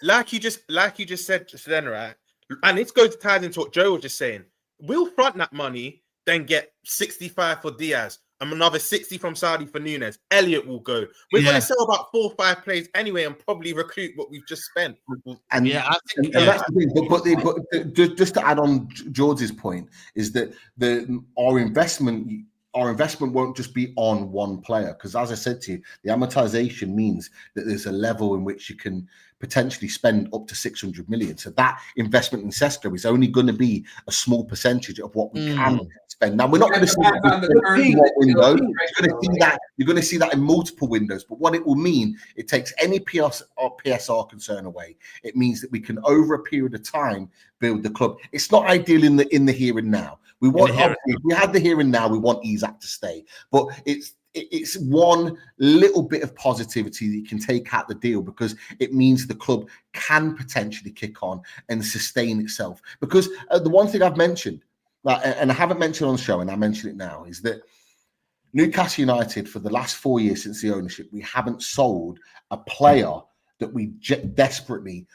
Like you just said just then, right? And it's going to tie into what Joe was just saying. We'll front that money, then get 65 for Diaz and another 60 from Saudi for Nunes. Elliot will go. We're going to sell about 4 or 5 players anyway and probably recruit what we've just spent. And that's the thing. But just to add on George's point is that our investment won't just be on one player, because as I said to you, the amortization means that there's a level in which you can potentially spend up to 600 million. So that investment in Sesko is only going to be a small percentage of what we can spend. Now, we're not going to see that window. You're going to see that in multiple windows. But what it will mean, it takes any PSR concern away. It means that we can, over a period of time, build the club. It's not ideal in the here and now. We had the here and now. We want Isak to stay, but it's one little bit of positivity that you can take out the deal, because it means the club can potentially kick on and sustain itself. Because the one thing I've mentioned, and I haven't mentioned on the show, and I mention it now, is that Newcastle United, for the last 4 years since the ownership, we haven't sold a player that we desperately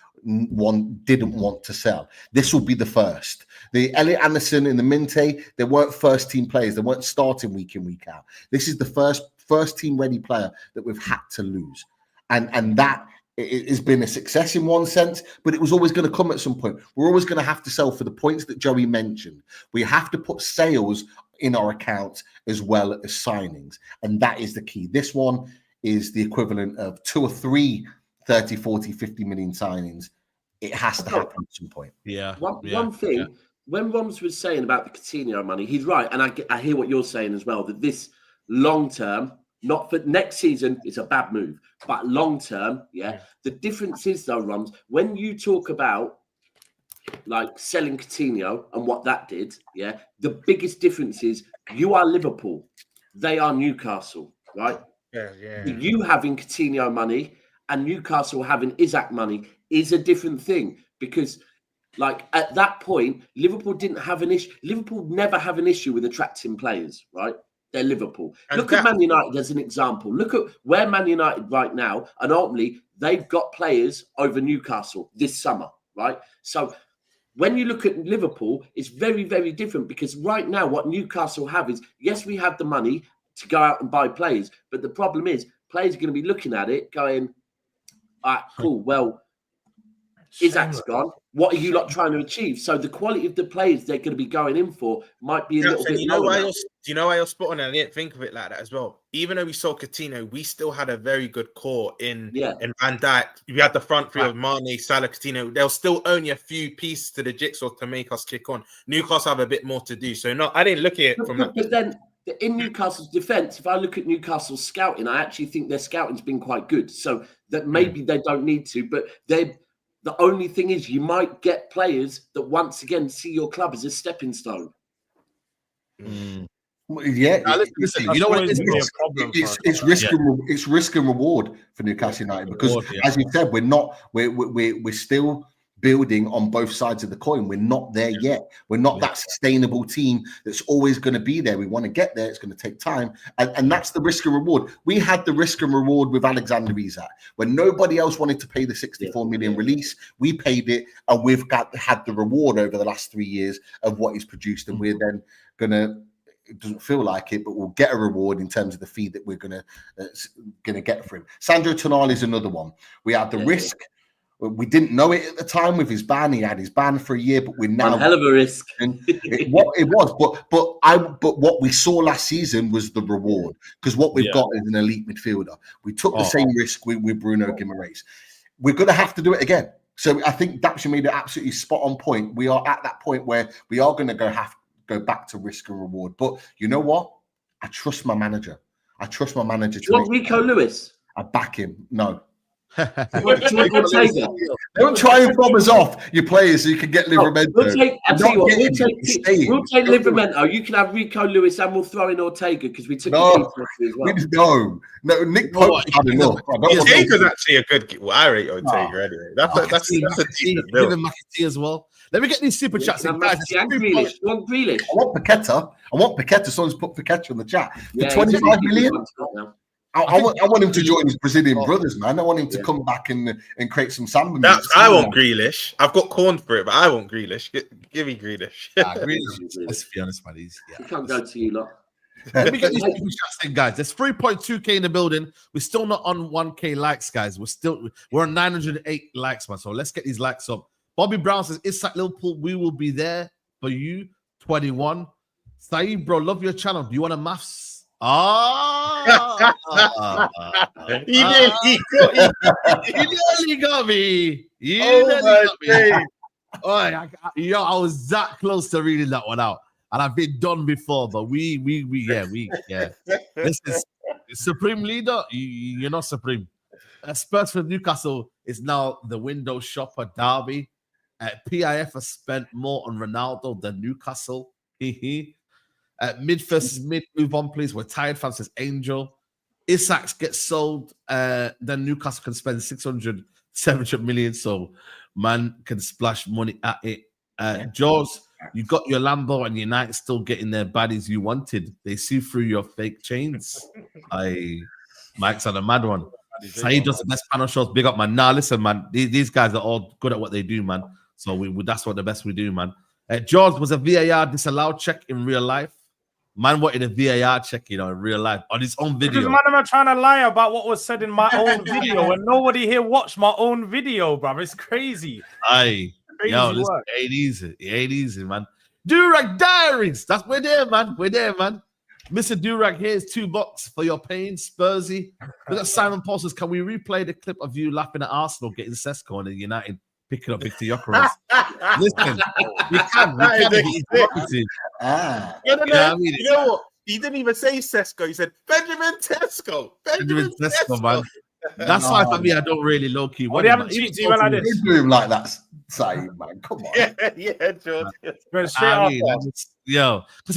didn't want to sell. This will be the first. The Elliot Anderson and the Midday, they weren't first team players. They weren't starting week in, week out. This is the first team ready player that we've had to lose. And that it has been a success in one sense, but it was always going to come at some point. We're always going to have to sell for the points that Joey mentioned. We have to put sales in our accounts as well as signings. And that is the key. This one is the equivalent of 2 or 3 30, 40, 50 million signings. It has to happen at some point. One thing, when Roms was saying about the Coutinho money, he's right. And I hear what you're saying as well, that this long term, not for next season, it's a bad move. But long term, the difference is, though, Roms, when you talk about like selling Coutinho and what that did, the biggest difference is you are Liverpool. They are Newcastle, right? You having Coutinho money and Newcastle having Isak money is a different thing, because like at that point, Liverpool didn't have an issue. Liverpool never have an issue with attracting players, right? They're Liverpool. Look at Man United as an example. Look at where Man United right now, and ultimately they've got players over Newcastle this summer, right? So when you look at Liverpool, it's very, very different, because right now what Newcastle have is, yes, we have the money to go out and buy players, but the problem is players are going to be looking at it going, all right, cool, well, Isak's gone. What are you lot trying to achieve? So the quality of the players they're going to be going in for might be a little bit lower. Do you know why you're spot on? I didn't think of it like that as well. Even though we sold Coutinho, we still had a very good core in Van Dijk. We had the front three of Mane, Salah, Coutinho. There's still only a few pieces to the jigsaw to make us kick on. Newcastle have a bit more to do. So no, I didn't look at it from that. But then in Newcastle's defence, if I look at Newcastle's scouting, I actually think their scouting's been quite good. So that maybe they don't need to, but the only thing is you might get players that once again see your club as a stepping stone. Yeah, listen, you know what? It's risk and reward for Newcastle United, because as you said, we're still building on both sides of the coin. We're not there yet. We're not that sustainable team that's always going to be there. We want to get there. It's going to take time. And that's the risk and reward. We had the risk and reward with Alexander Isak. When nobody else wanted to pay the 64 million release, we paid it, and we've had the reward over the last 3 years of what he's produced. And we're then going to, it doesn't feel like it, but we'll get a reward in terms of the fee that we're gonna get for him. Sandro Tonali is another one. We had the risk. We didn't know it at the time with his ban. He had his ban for a year, but we're now a hell of a risk. It was, but what we saw last season was the reward, because what we've got is an elite midfielder. We took the same risk with Bruno Guimaraes. We're gonna have to do it again. So I think Dapsha made it absolutely spot on point. We are at that point where we are gonna go back to risk and reward. But you know what? I trust my manager. I trust my manager. Do you want Rico Lewis? I back him. No. Don't try and fob us off your players so you can get Livramento. We'll take Livramento. You can have Rico Lewis and we'll throw in Ortega because we took as well. No, Nick Pope had enough. Ortega's actually a good. Well, I rate Ortega anyway. That's a decent build. Give him McAtee as well. Let me get these super chats in, guys. Grealish. I want Paqueta. Someone's put Paqueta on the chat. For 25 million. I want him to join his Brazilian brothers, man. I want him to come back and create some samba music. I want Grealish. I've got corn for it, but I want Grealish. Give me Grealish. Grealish. Let's be honest, man. He can't go to you lot. Let me get these super chats in, guys. There's 3.2k in the building. We're still not on 1k likes, guys. We're on 908 likes, man. So let's get these likes up. Bobby Brown says, Isak Liverpool, we will be there for you. 21. Saeed, bro, love your channel. Do you want a maths? He nearly got me. I was that close to reading that one out, and I've been done before. But we. This is Supreme Leader. You're not Supreme. Spurs for Newcastle is now the window shopper derby. PIF has spent more on Ronaldo than Newcastle. Mid versus mid, move on, please. We're tired, fans, says Angel. Isak gets sold, then Newcastle can spend 600, 700 million, so man can splash money at it. Jaws, you got your Lambo and United still getting their baddies you wanted. They see through your fake chains. Mike's on a mad one. Saeed does the best panel shows. Big up, man. Nah, listen, man. These guys are all good at what they do, man. So that's what the best we do, man. Jaws was a VAR disallowed check in real life. Man wanted a VAR check, in real life on his own video. Because man, I'm trying to lie about what was said in my own video, and nobody here watched my own video, bro. It's crazy. Listen, it ain't easy. It ain't easy, man. Durag Diaries. We're there, man. Mr. Durag, here's $2 for your pain, Spursy. We got Simon Paul says, can we replay the clip of you laughing at Arsenal getting Sesko and United picking up Victor Gyökeres? Listen, we can. You know what? He didn't even say Sesko. He said Benjamin Tesco. Benjamin Tesco, man. That's why for me, I don't really low key. What do you haven't cheated you like this? You do him like that, Saeed, man. Come on. Yeah, George. Because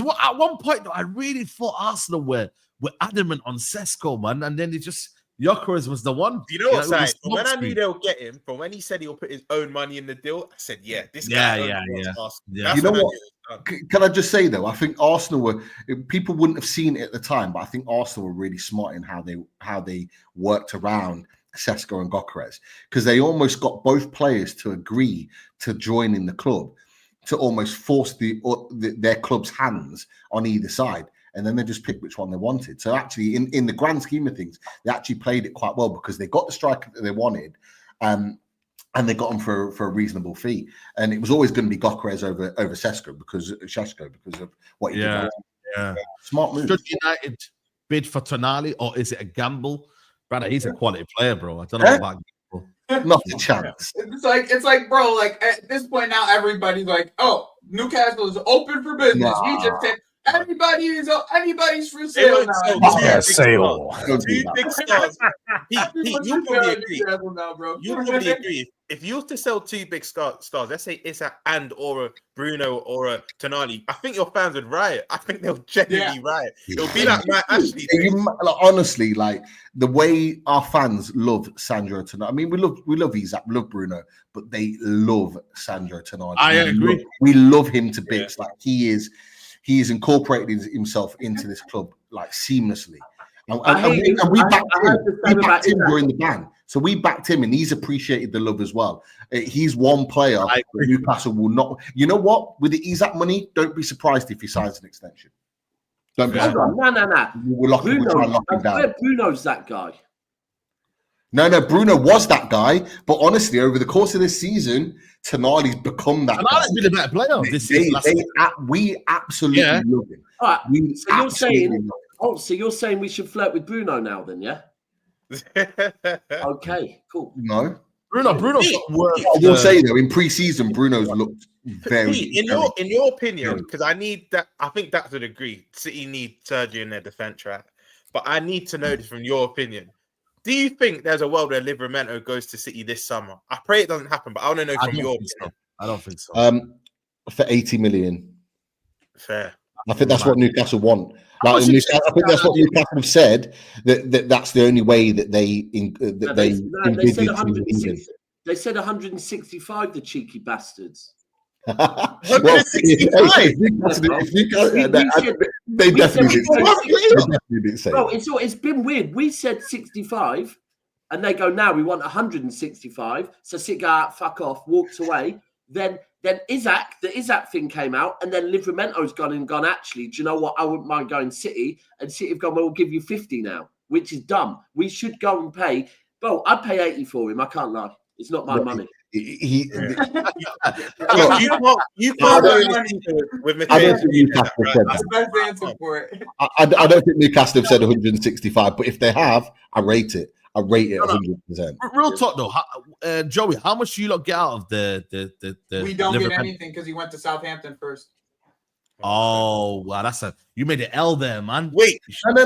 at one point, though, I really thought Arsenal were adamant on Sesko, man, and then they just. Gyökeres was the one. You know what, Saeed? When I knew they'll get him, from when he said he'll put his own money in the deal, I said, this guy. Yeah. You know what? Can I just say, though, I think Arsenal were, people wouldn't have seen it at the time, but I think Arsenal were really smart in how they worked around Sesko and Gyökeres, because they almost got both players to agree to join in the club, to almost force their club's hands on either side. And then they just picked which one they wanted. So actually, in the grand scheme of things, they actually played it quite well because they got the striker that they wanted, and they got him for a reasonable fee. And it was always going to be Gyökeres over Sesko because of what he did. Yeah, smart move. Should United bid for Tonali, or is it a gamble, brother? He's a quality player, bro. I don't know about. Not a chance. It's like, bro. Like at this point now, everybody's like, "Oh, Newcastle is open for business." You just said. Anybody's for They sale won't now. sell Yeah, two sale. Don't do Two that. big stars. Pete, you'll probably agree. Now, bro. You'll probably agree. If you were to sell two big stars, let's say Isak and or a Bruno or a Tonali, I think your fans would riot. I think they'll genuinely riot. It'll be like Matt Ashley. Honestly, like the way our fans love Sandro Tonali. I mean, we love Isak, we love Bruno, but they love Sandro Tonali. I agree. We love him to bits. Like he is incorporated himself into this club like seamlessly. And we backed him during the ban. So we backed him, and he's appreciated the love as well. He's one player that Newcastle will not. You know what? With the Isak money, don't be surprised if he signs an extension. Don't be surprised. No. We'll try and lock him down. Bruno's that guy. No, Bruno was that guy, but honestly, over the course of this season, Tonali's become that. Tonali's been a better player this season. We absolutely love him. All right. So you're saying we should flirt with Bruno now, then? Yeah. Okay. Cool. No. Bruno's got work. I will say though, in pre-season, Bruno's looked very. In your opinion, because I need that. I think that would agree. City need Sergio in their defense, right? But I need to know this from your opinion. Do you think there's a world where Livramento goes to City this summer? I pray it doesn't happen, but I want to know from your opinion. I don't think so. For 80 million. Fair. I think that's what Newcastle want. I think that's what Newcastle have said. That's the only way that they They said 165. The cheeky bastards. Well, they definitely didn't say. Bro, it's been weird. We said 65, and they go, now we want 165. So City fuck off, walked away. Then Isak, the Isak thing came out, and then Livramento's gone, actually, do you know what? I wouldn't mind going City. And City have gone, well, we'll give you 50 now, which is dumb. We should go and pay. Bro, I'd pay 80 for him. I can't lie. It's not my money. You can't go with Midday. I don't think Newcastle said that. That's the best answer for it. I don't think Newcastle have said 165, but if they have, I rate it. I rate it 100%. Real talk though, Joey, how much do you lot get out of the We don't get anything because he went to Southampton first. Oh wow, you made an L there, man. Wait, no.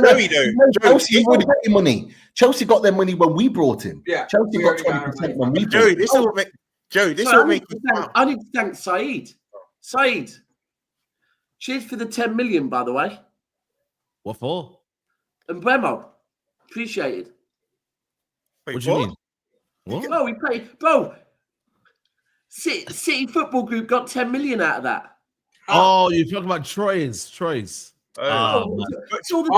Chelsea already got your money. Chelsea got their money when we brought him. Yeah, Chelsea got 20% when we brought him. This will make I need to thank Saeed. Saeed, cheers for the 10 million, by the way. What for? And Bremo, appreciated. What do you mean? What? Bro, we paid. Bro, City Football Group got 10 million out of that. Oh, you're talking about Troy's. It's all the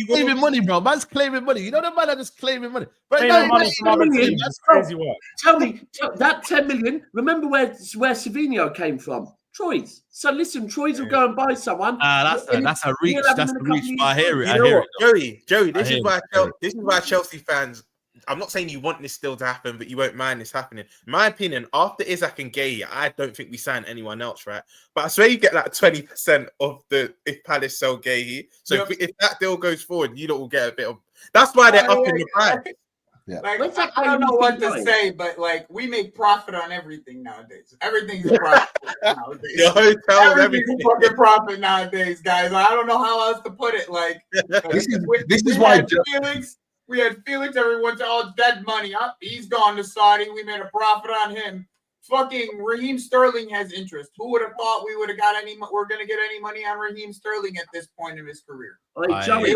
claiming money, bro. Man's claiming money. You know the man that just claiming money. Claiming money from other teams. That's crazy work. Tell me that 10 million. Remember where Savinho came from? Troy's. So listen, Troy's will go and buy someone. That's a reach. That's a reach. I hear it. Joey, this is why Chelsea fans. I'm not saying you want this still to happen, but you won't mind this happening. In my opinion, after Isak and Gay, I don't think we sign anyone else, right? But I swear you get like 20% of if Palace sell Gay. So if that deal goes forward, you lot will get a bit of. That's why they're up in the price. Yeah. Like, I don't know what to say, but like we make profit on everything nowadays. Everything's a profit nowadays. Your hotel, everything. Fucking profit nowadays, guys. I don't know how else to put it. Like this is why we had Felix. Everyone's all dead money. He's gone to Saudi. We made a profit on him. Fucking Raheem Sterling has interest. Who would have thought we would have got we're going to get any money on Raheem Sterling at this point in his career? Joey,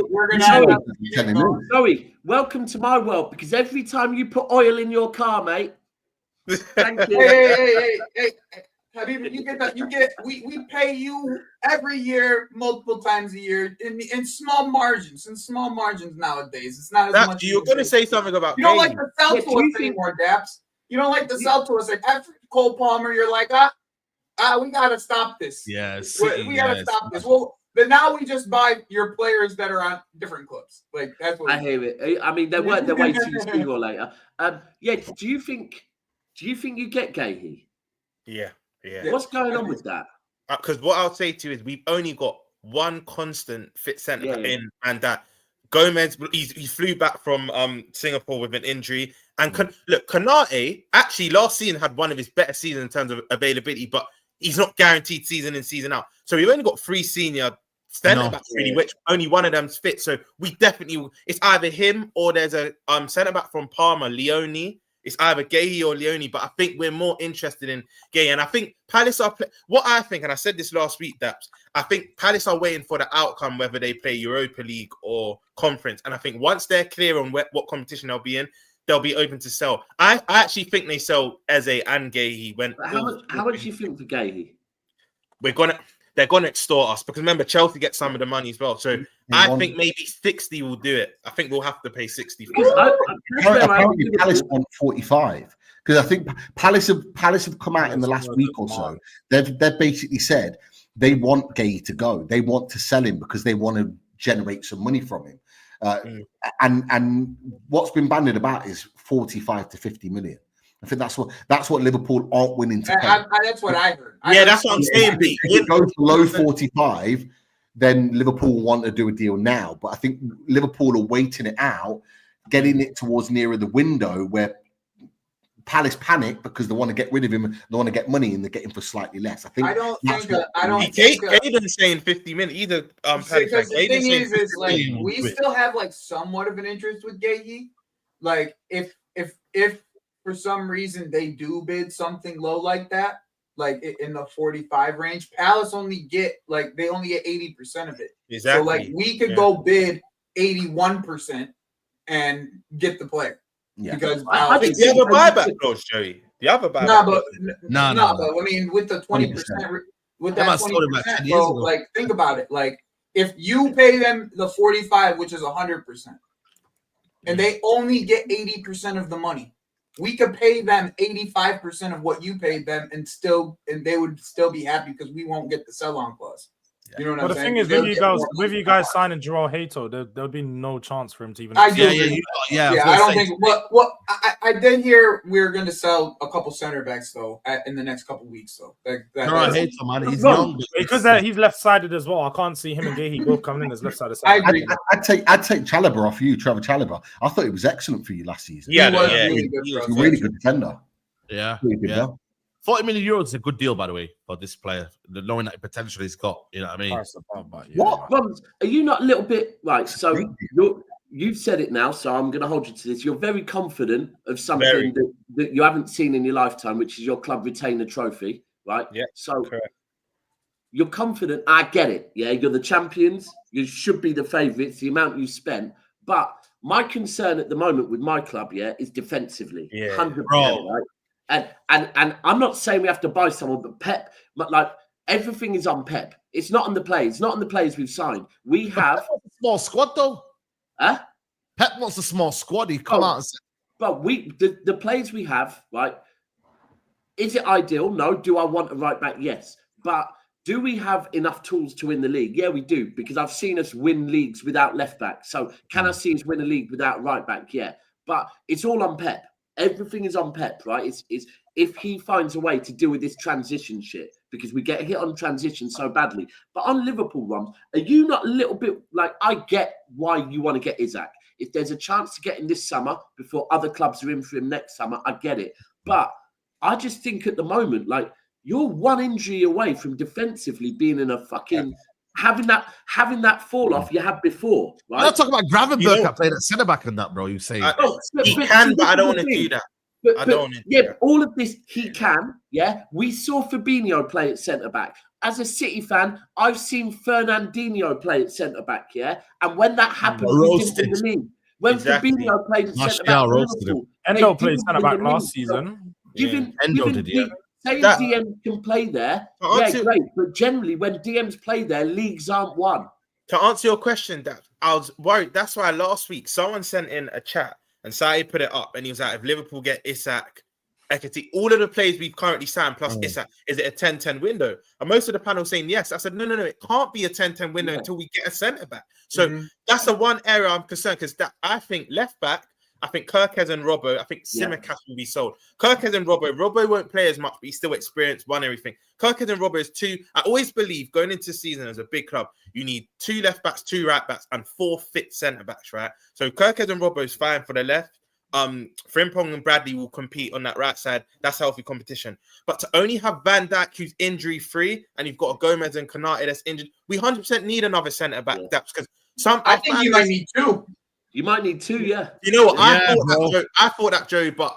Joey, welcome to my world, because every time you put oil in your car, mate. Thank you. Hey. Habib, you get that? We pay you every year, multiple times a year, in small margins. In small margins nowadays, it's not as much. You're going to say something about. You don't like to sell to us anymore, Daps. You don't like to sell to us. Like after Cole Palmer, you're like, we got to stop this. Yes, we got to stop this. Well, but now we just buy your players that are on different clubs. Like that's what I hear it. I mean, they're waiting sooner or later. Do you think you get Gahey? Yeah. What's going on with that? Because what I'll say to you is we've only got one constant fit centre in, and that Gomez. He flew back from Singapore with an injury. And look, Konate actually last season had one of his better seasons in terms of availability, but he's not guaranteed season in, season out. So we've only got 3 senior centre backs really, which only one of them's fit. So we definitely, it's either him or there's a centre back from Parma, Leone. It's either Gahey or Leone, but I think we're more interested in Gahey. And I think Palace are what I think, and I said this last week, Daps, I think Palace are waiting for the outcome, whether they play Europa League or Conference. And I think once they're clear on what competition they'll be in, they'll be open to sell. I actually think they sell Eze and Gahey. How much do you think for Gahey? They're gonna extort us, because remember, Chelsea get some of the money as well. So I think maybe 60 will do it. I think we'll have to pay 60. Apparently Palace want 45, because I think Palace have come out in the last week or so. They've basically said they want Gahey to go. They want to sell him because they want to generate some money from him. And what's been bandied about is 45 to 50 million. I think that's what Liverpool aren't willing to pay. That's what I heard. That's what I'm saying. If it goes below 45, then Liverpool want to do a deal now. But I think Liverpool are waiting it out, getting it towards nearer the window where Palace panic because they want to get rid of him, they want to get money, and they get him for slightly less. I think. Aiden's saying 50 million. Either because the thing is like we still have like somewhat of an interest with Gahey. Like if for some reason they do bid something low like that, like in the 45 range, Palace only get 80% of it. Exactly. So like we could go bid 81% and get the player. Yeah. Because I think you have a buyback clause, Joey. You have a buyback. But I mean, with the 20%, with that 20%, bro, like think about it. Like if you pay them the 45, which is 100%, and they only get 80% of the money, we could pay them 85% of what you paid them, and they would still be happy because we won't get the sell-on clause. You know what I'm saying? The thing is, with you guys signing Joao Hato, there'll be no chance for him to even. I don't think. What I did hear, we're going to sell a couple center backs though in the next couple weeks. So Hato, man, he's young because he's left-sided as well. I can't see him and Gahey both coming in as left-sided. I agree. I'd take Chalobah off you, Trevor Chalobah. I thought he was excellent for you last season. He was a really good defender. Yeah. 40 million euros is a good deal, by the way, for this player, knowing that potential he's got. You know what I mean? What? Are you not a little bit right? So you've said it now, so I'm going to hold you to this. You're very confident of something that you haven't seen in your lifetime, which is your club retain the trophy, right? Yeah. So correct. You're confident. I get it. Yeah, you're the champions. You should be the favourites. The amount you spent, but my concern at the moment with my club, is defensively. 100%, right? And I'm not saying we have to buy someone, but Pep, like everything is on Pep. It's not on the players. It's not on the players we've signed. We have a small squad though. Huh? Pep wants a small squad. He come out and say, but the players we have, right? Is it ideal? No. Do I want a right back? Yes. But do we have enough tools to win the league? Yeah, we do, because I've seen us win leagues without left back. So can I see us win a league without right back? Yeah. But it's all on Pep. Everything is on Pep, right? It's if he finds a way to deal with this transition shit, because we get hit on transition so badly. But on Liverpool, Rom, are you not a little bit like, I get why you want to get Isak. If there's a chance to get him this summer before other clubs are in for him next summer, I get it. But I just think at the moment, like, you're one injury away from defensively being in a fucking having that fall off you had before. Right? I'm not talking about Gravenberch that played at centre back and that, bro. You say he can, but I don't want to do that. I don't want to. Yeah, all of this he can. Yeah, we saw Fabinho play at centre back. As a City fan, I've seen Fernandinho play at centre back. Yeah, and when that happened, we didn't win the league. When Fabinho played at centre back, Endo played centre back last season. Endo did, yeah. Say DM can play there, great. But generally, when DMs play there, leagues aren't won. To answer your question, that I was worried. That's why last week someone sent in a chat and Saeed put it up, and he was like, "If Liverpool get Isak, Ekiti, all of the players we've currently signed plus Isak, is it a 10-10 window?" And most of the panel saying yes. I said, no, it can't be a 10-10 window until we get a centre back. So that's the one area I'm concerned, because that I think left back. I think Kirkez and Robbo, I think Simicast will be sold. Kirkez and Robbo won't play as much, but he's still experienced, won everything. Kirkez and Robbo is two. I always believe going into the season as a big club, you need 2 left backs, 2 right backs, and 4 fit centre backs, right? So Kirkez and Robbo is fine for the left. Frimpong and Bradley will compete on that right side. That's healthy competition. But to only have Van Dijk, who's injury free, and you've got Gomez and Konate that's injured, we 100% need another centre back depth because I think you might need two. You might need two, yeah. You know what? Yeah, I thought that, Joe, but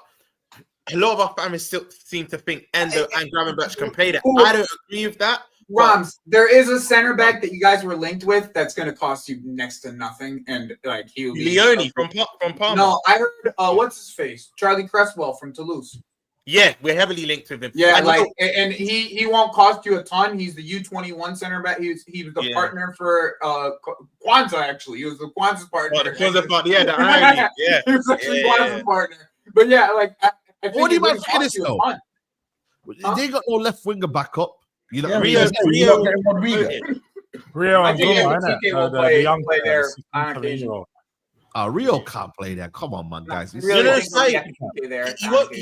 a lot of our families still seem to think Endo and Gravenberch can play that. I don't agree with that. Rams, there is a center back that you guys were linked with that's going to cost you next to nothing, and like he'll be Leone from Parma. No, I heard what's his face, Charlie Cresswell from Toulouse. Yeah, we're heavily linked with him. Yeah, and he won't cost you a ton. He's the U21 center back. He was the partner for Kwanzaa. Actually, he was the Kwanzaa's partner. Oh, the Kwanzaa partner. Yeah, the irony. Yeah, he was actually Kwanzaa's partner. But yeah, like I think what do you it think of this though? They got no left winger backup. You know, Rio and the young play there on occasion. Rio can't play there. Come on, man, guys. He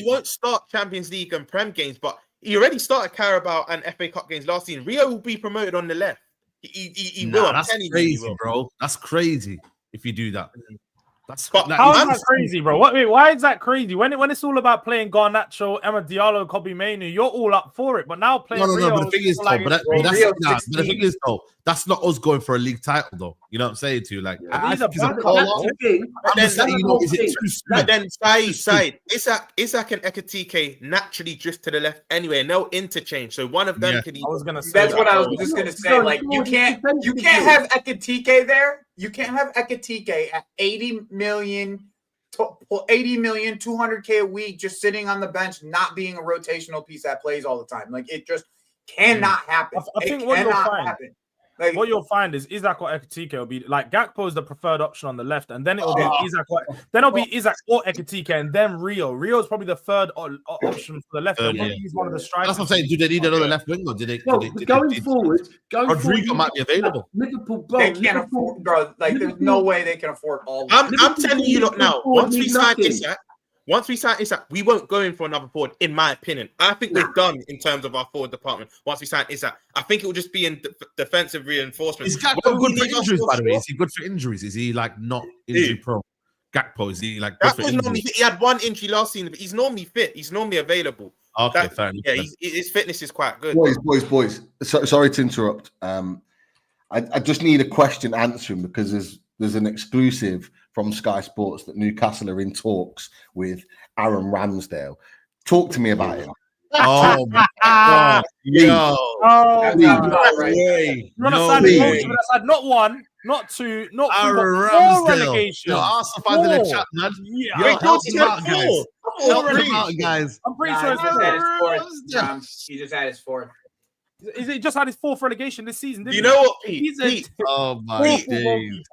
won't start Champions League and Prem games, but he already started Carabao and FA Cup games last season. Rio will be promoted on the left. He will. That's crazy, bro. That's crazy if you do that. How is that crazy, bro? Why is that crazy? When it's all about playing Garnacho, Emma Diallo, Kobe Mainoo, you're all up for it. But now playing Rio, but the thing is, the thing is, though, that's not us going for a league title, though. You know what I'm saying to you? Like, then Saeed, Isak and Ekitike naturally drift to the left anyway, and they'll interchange. So one of them could. I was gonna say that's what I was just gonna say. Like, you can't have Ekitike there. You can't have Ekitike at 80 million, 200K a week, just sitting on the bench, not being a rotational piece that plays all the time. Like, it just cannot happen. I think what you'll find is Isak or Ekitike will be like Gakpo is the preferred option on the left, and then it'll be Isak. Then it'll be Isak or Ekitike, and then Rio. Rio is probably the third option for the left. He's one of the strikers. That's what I'm saying. Do they need another left winger? Going forward, Rodrigo might be available. Liverpool, bro. They can't afford, bro. Like, there's no way they can afford all. I'm telling you, look now. Once we sign Isak, we won't go in for another forward, in my opinion. I think we're done in terms of our forward department. Once we sign Isak, I think it will just be in defensive reinforcement. Is Gakpo good for injuries, by the way? Is he good for injuries? Is he like not injury prone? Gakpo, is he like good for injuries? He had one injury last season, but he's normally fit. He's normally available. Okay, fair enough. Yeah, his fitness is quite good. Boys. Sorry to interrupt. I just need a question answering because there's an exclusive from Sky Sports that Newcastle are in talks with Aaron Ramsdale. Talk to me about him. Oh my God! Yo! Not one, not two, not Aaron three, Ramsdale. four relegation. Yo, Arsenal fans in the chat, man. Yeah, help him out, guys. Help him out, guys. I'm pretty sure it's he just had his fourth. Is it just had his fourth relegation this season? You know what, Pete? Oh my days.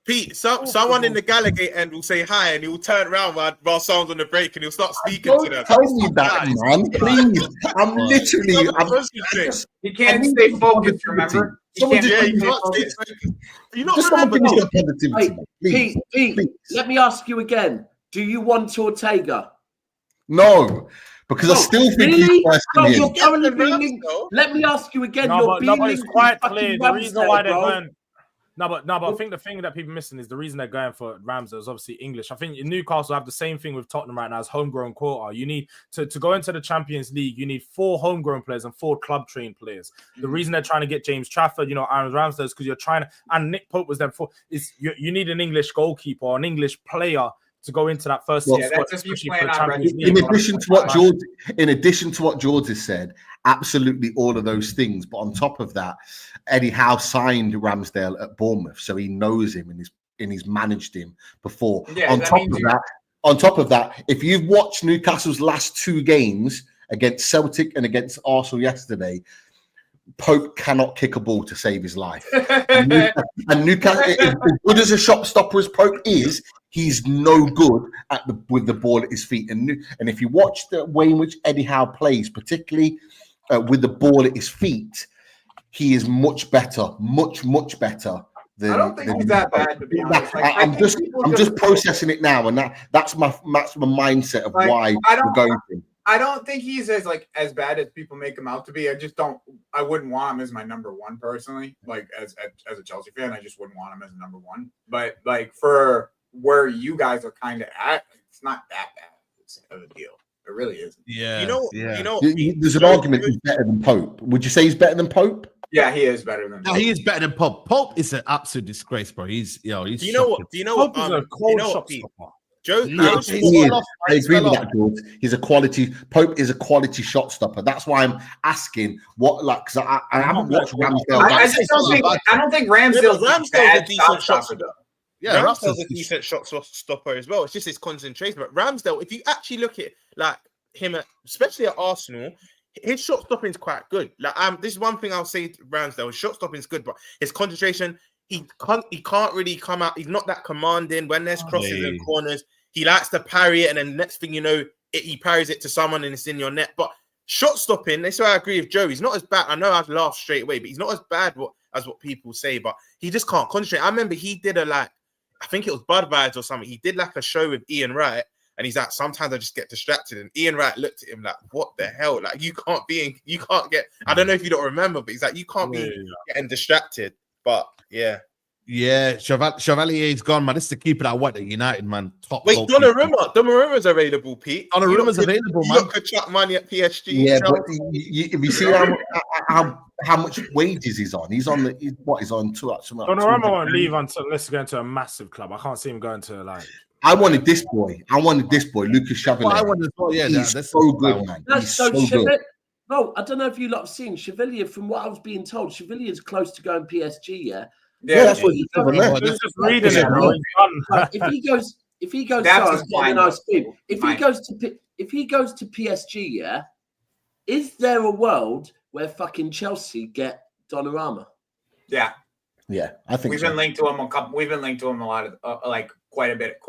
Pete, someone in the Gallagher end will say hi and he'll turn around while someone's on the break and he'll start speaking to them. Tell me that, man. Please. I'm literally. He can't stay focused, remember? Pete, let me ask you again. Do you want Ortega? No. Because I still think he's worse than him. Let me ask you again. But it's quite clear the reason why they're going. No, but I think the thing that people are missing is the reason they're going for Ramsdale is obviously English. I think Newcastle have the same thing with Tottenham right now as homegrown quota. You need to go into the Champions League. You need 4 homegrown players and 4 club trained players. The reason they're trying to get James Trafford, Aaron Ramsdale, is because you're trying to, and Nick Pope was there before. Is you need an English goalkeeper or an English player to go into that first squad. In addition to what George has said, absolutely all of those things. But on top of that, Eddie Howe signed Ramsdale at Bournemouth, so he knows him and he's managed him before. Yeah, on top of that, if you've watched Newcastle's last 2 games against Celtic and against Arsenal yesterday, Pope cannot kick a ball to save his life. and Newcastle, as good as a shot stopper as Pope is, he's no good with the ball at his feet. And if you watch the way in which Eddie Howe plays, particularly with the ball at his feet, he is much better, much better. I don't think he's that bad, to be honest. I'm just processing it now, and that's my mindset of why we're going through. I don't think he's as bad as people make him out to be. I wouldn't want him as my number 1 personally. Like as a Chelsea fan, I just wouldn't want him as number 1. But like for where you guys are kind of at, It's not that bad of a deal. It really isn't. Yeah. There's an argument he's better than Pope. Would you say he's better than Pope? Yeah, he is better than. No, he is better than Pope. Pope is an absolute disgrace, bro. He's Do you know what? Pope is a cold shot stopper. Joe, No, I agree with that, George. He's a quality. Pope is a quality shot stopper. That's why I'm asking what, like, because I haven't watched Ramsdale. I just don't think. I don't think Ramsdale's Ramsdale's a decent shot stopper, though. Yeah, Ramsdale's a decent shot stopper as well. It's just his concentration. But Ramsdale, if you actually look at like him, especially at Arsenal, his shot stopping is quite good. Like, this is one thing I'll say to Ramsdale: his shot stopping is good, but his concentration, he can't really come out. He's not that commanding when there's crosses and corners. He likes to parry it, and then next thing you know, he parries it to someone and it's in your net. But shot stopping, that's why I agree with Joe. He's not as bad. I know I've laughed straight away, but he's not as bad as what people say. But he just can't concentrate. I remember he did I think it was Budweiser or something. He did like a show with Ian Wright, and he's like, sometimes I just get distracted. And Ian Wright looked at him like, what the hell? Like, you can't get, I don't know if you don't remember, but he's like, you can't be getting distracted. But yeah. Yeah, Chevalier's gone, man. This is the keeper that I want at United, man. Top. Wait, Donnarumma's available, Pete. Donnarumma's available, man. You got Kachuk money at PSG. Yeah, but if you see how much wages he's on, he's on he's on two. Donnarumma won't leave until unless he's going to a massive club. I can't see him going to like. I wanted this boy, Lucas Chevalier. I wanted as well. Yeah, that's so good, man. He's so good. No, I don't know if you lot have seen Chevalier. From what I was being told, Chevalier's close to going PSG. Yeah, that's what he's doing. Just reading it. If he goes, that's sorry, nice thing. If he goes to PSG, yeah, is there a world where fucking Chelsea get Donnarumma? Yeah, I think we've been linked to him a couple. We've been linked to him a lot of like quite a bit.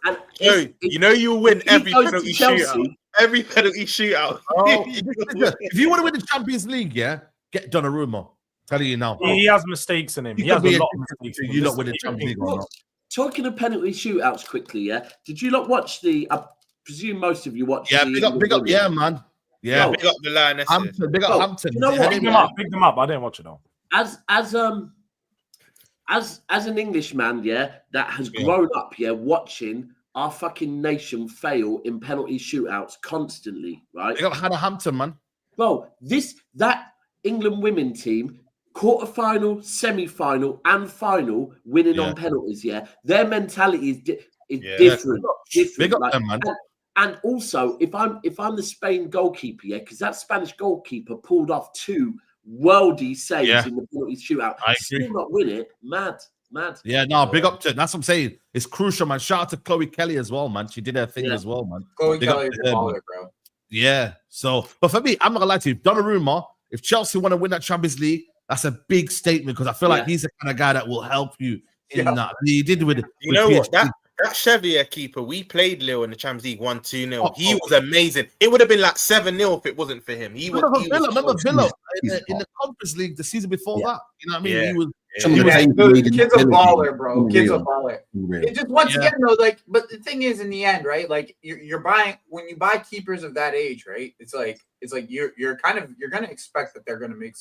And you win every penalty shootout. Every penalty shootout. If you want to win the Champions League, yeah, get Donnarumma. Telling you now, he has mistakes in him. He has a lot of mistakes. You not win the Champions League or not? Talking of penalty shootouts quickly, yeah. Did you not watch the? I presume most of you watched. Yeah, big up, yeah, man. Yeah, big up the line. Big up Hampton. You know what? Pick them up. I didn't watch it though. As an Englishman, yeah, that has grown up, yeah, watching our fucking nation fail in penalty shootouts constantly, right? Big up Hannah Hampton, man. Bro, that England women team. Quarter-final, semi-final, and final winning on penalties. Yeah, their mentality is different. Big up like, them, man. And also, if I'm the Spain goalkeeper, yeah, because that Spanish goalkeeper pulled off 2 worldy saves in the penalty shootout. I agree. Still not win it. Mad. Yeah, no, big up to. That's what I'm saying. It's crucial, man. Shout out to Chloe Kelly as well, man. She did her thing as well, man. Chloe Kelly, bro. Yeah. So, but for me, I'm not gonna lie to you. Donnarumma, if Chelsea want to win that Champions League. That's a big statement because I feel like he's the kind of guy that will help you in that. He did with what? That Chevalier keeper, we played Lille in the Champions League 1-2-0. He was amazing. It would have been like 7-0 if it wasn't for him. Remember Villa in the Conference League the season before that. You know what I mean? Yeah. Kid's a baller, bro. Kid's a baller. It just once again though, like, but the thing is, in the end, right? Like you're buying when you buy keepers of that age, right? It's like you're gonna expect that they're gonna make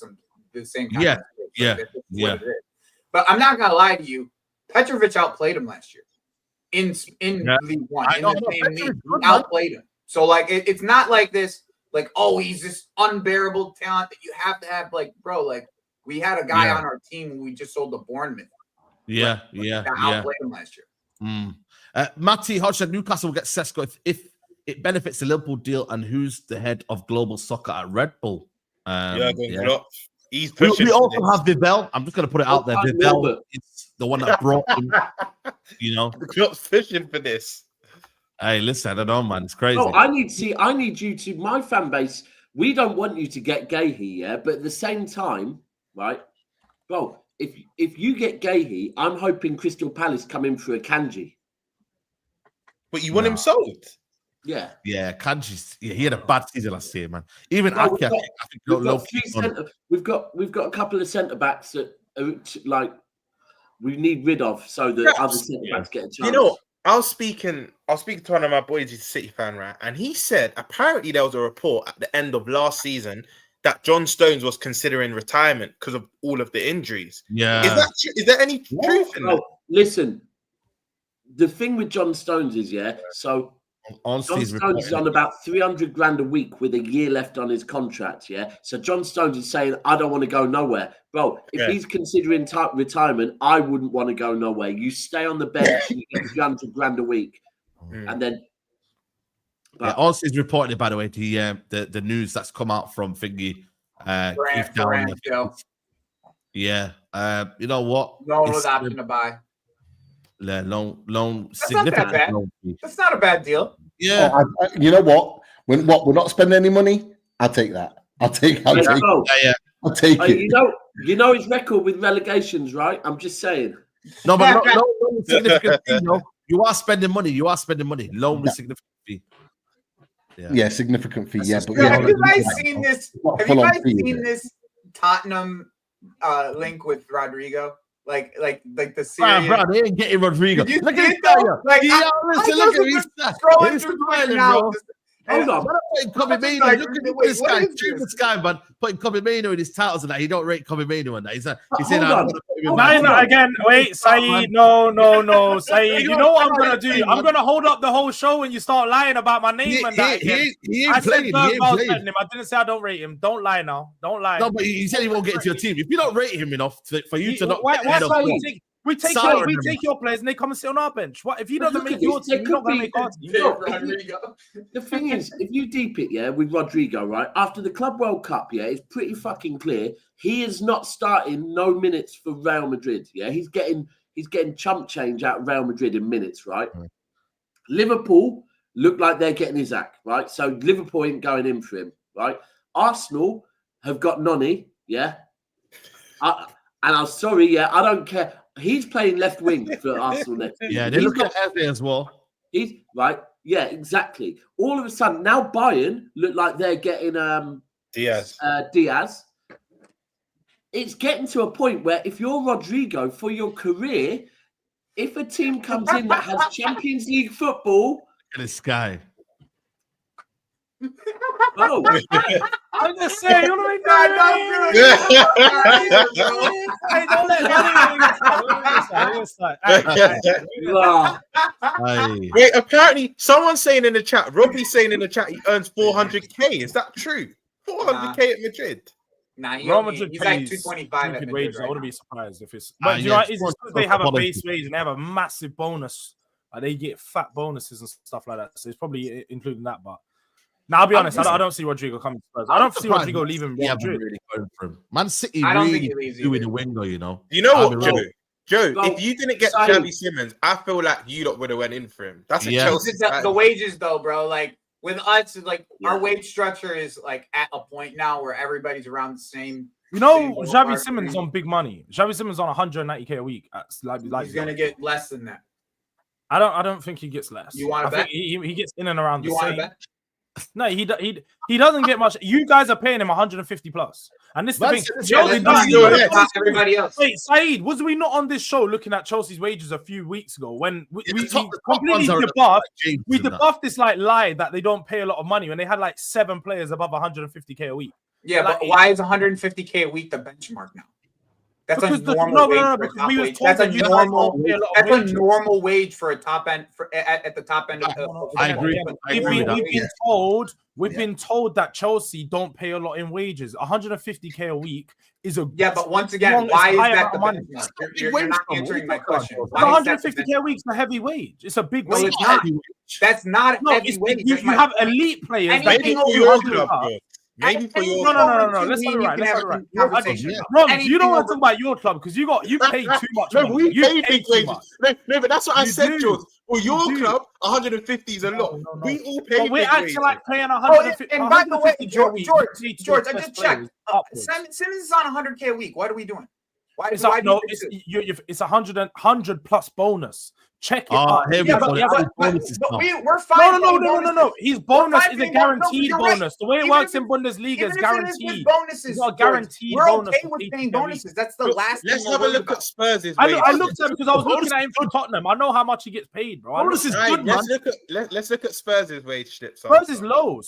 the same kind of mistakes. But I'm not gonna lie to you, Petrovic outplayed him last year in League One. He outplayed him. So like it's not like this, like, oh, he's this unbearable talent that you have to have. Like, bro, like we had a guy on our team who we just sold to Bournemouth. That outplayed him last year. Matty Hodgson, Newcastle will get Sesko if it benefits the Liverpool deal, and who's the head of global soccer at Red Bull? He's pushing. We also have Vivel. I'm just going to put it out there. Vivel is the one that brought him. You know, the club's pushing for this. Hey, listen, I don't know, man. It's crazy. No, I need you to, my fan base. We don't want you to get Gahey, yeah, but at the same time, right, bro. If you get Gahey, I'm hoping Crystal Palace come in for a Kanji. But you want him sold? Yeah, Kanji's. Yeah, he had a bad season last year, man. Even Ake, we've got a couple of centre backs that are, like we need rid of, so that other centre backs get a chance. You know, I was speaking to one of my boys, he's a City fan, right? And he said apparently there was a report at the end of last season that John Stones was considering retirement because of all of the injuries. Yeah, is there any truth in that? Listen, the thing with John Stones is, so John Stones is on about 300 grand a week with a year left on his contract, yeah? So John Stones is saying, I don't want to go nowhere. Bro, if he's considering retirement, I wouldn't want to go nowhere. You stay on the bench and you get 300 grand a week. And then... Is reported, by the way, the news that's come out from Thingy. Yeah. You know what? Loan with option to buy. Loan, that's not that bad. That's not a bad deal. Yeah. You know what? When we're not spending any money, I'll take that. I'll take it. You know his record with relegations, right? I'm just saying. No, but no significant fee. No, you are spending money. Loan with significant fee. Yeah, significant fee. Have you guys seen this? Have you guys seen this Tottenham link with Rodrigo? Like the series. Bro, they ain't getting Rodrigo. Look at it. Like, look at his scrolling through Twitter now. Hold on, look at this guy, treat this guy, but putting Kobe Maino in his titles and that. He don't rate Kobe Maino and that. He's saying, again, wait, Saeed, no, Saeed. You know what I'm gonna do? I'm gonna hold up the whole show when you start lying about my name and that. I said him. I didn't say I don't rate him. Don't lie now. Don't lie. No, but he said he won't get into your team. If you don't rate him enough for you to not. We take your players and they come and sit on our bench. What if he doesn't make your team? You're not going to make our team. The thing is, if you deep it, with Rodrigo, right after the Club World Cup, it's pretty fucking clear he is not starting no minutes for Real Madrid. Yeah, he's getting chump change out of Real Madrid in minutes, right? Liverpool look like they're getting Isak, right? So Liverpool ain't going in for him, right? Arsenal have got Noni, and I'm sorry, I don't care. He's playing left wing for Arsenal next week. Yeah, they look at Eze as well. He's right. Yeah, exactly. All of a sudden, now Bayern look like they're getting Diaz. It's getting to a point where if you're Rodrigo for your career, if a team comes in that has Champions League football, look at this guy. Oh, I'm just saying, you know what I mean? Wait, apparently someone's saying in the chat, Robbie's saying in the chat he earns 400k. Is that true? 400k at Madrid. Nah, he's Madrid like 225 at Madrid. I wouldn't be surprised if it's. But you know, it's because they have a base wage and they have a massive bonus. They get fat bonuses and stuff like that. So it's probably including that, but. Now, I'll be honest, I don't see Rodrigo coming to Spurs. I don't see Rodrigo leaving. Really going for him. Man City really doing the window, you know. You know what, Joe? If you didn't get Xavi Simons, I feel like you lot would have went in for him. That's Chelsea. The wages, though, bro. Like with us, our wage structure is like at a point now where everybody's around the same. You know, Xavi Simons on big money. Xavi Simons on 190k a week. He's gonna get less than that. I don't think he gets less. You want to bet? He gets in and around the same. Bet? No, he doesn't get much. You guys are paying him 150 plus, and this is the thing. Everybody else. Wait, Saeed, was we not on this show looking at Chelsea's wages a few weeks ago when we completely debuffed this lie that they don't pay a lot of money when they had like 7 players above 150k a week? Yeah, but why is 150k a week the benchmark now? That's a normal wage. That's a normal wage for a top end at the top end of the. I agree. We've been told that Chelsea don't pay a lot in wages. 150k a week is a but once again, why is that the money? You're not answering my question. 150k a week is a heavy wage. It's a big wage. That's not a heavy wage. You have elite players. Maybe for your no. Let's have it right. Ron, you don't want to talk about your club because you pay too much. No, we pay big wages. No, but that's what I said, George. For your club, 150 is a lot. We all pay. We're actually like paying 150. And by the way, George, I just checked. Simmons is on 100k a week. What are we doing? It's 100 plus bonus. Check it out. We're fine. No. His bonus is a guaranteed bonus. The way it works in Bundesliga is guaranteed. Bonuses. It's a guaranteed bonus. We're okay with paying bonuses. That's the last. Let's have a look at Spurs. I looked at him because I was looking at him from Tottenham. I know how much he gets paid, bro. Bonus is good, man. Let's look at Spurs' wage slips. Spurs is low.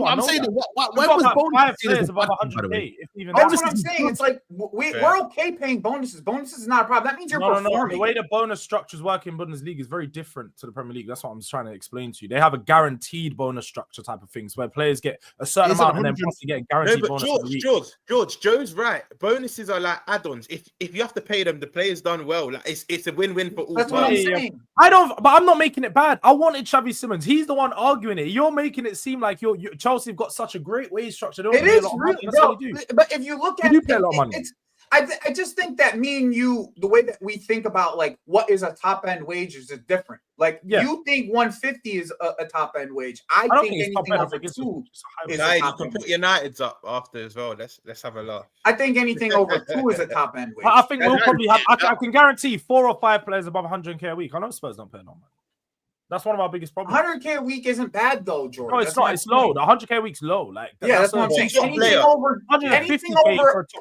I'm saying when was bonus above 100k? That's what I'm saying. It's like we're okay paying bonuses. Bonuses is not a problem. That means you're performing. The way the bonus structures work in Bundesliga Children's League is very different to the Premier League. That's what I'm just trying to explain to you. They have a guaranteed bonus structure type of things where players get a certain amount and then plus they get a guaranteed bonus. George, Joe's right. Bonuses are like add-ons. If you have to pay them, the player's done well. Like it's a win-win for all. That's what I'm saying. But I'm not making it bad. I wanted Xavi Simons. He's the one arguing it. You're making it seem like Chelsea have got such a great wage structure. It is really, bro. But if you look at it, pay a lot of money. I just think that me and you, the way that we think about like what is a top end wage is different. Like you think 150 is a top end wage. I think anything over 2 is a top end. Put United's up after as well. Let's have a laugh. I think anything over 2 is a top end wage. I think we'll probably have. I can guarantee 4 or 5 players above 100k a week. I know Spurs don't pay no money. That's one of our biggest problems. 100k a week isn't bad though, George. No, it's not. It's low. The 100k a week's low. Like that's what I'm saying.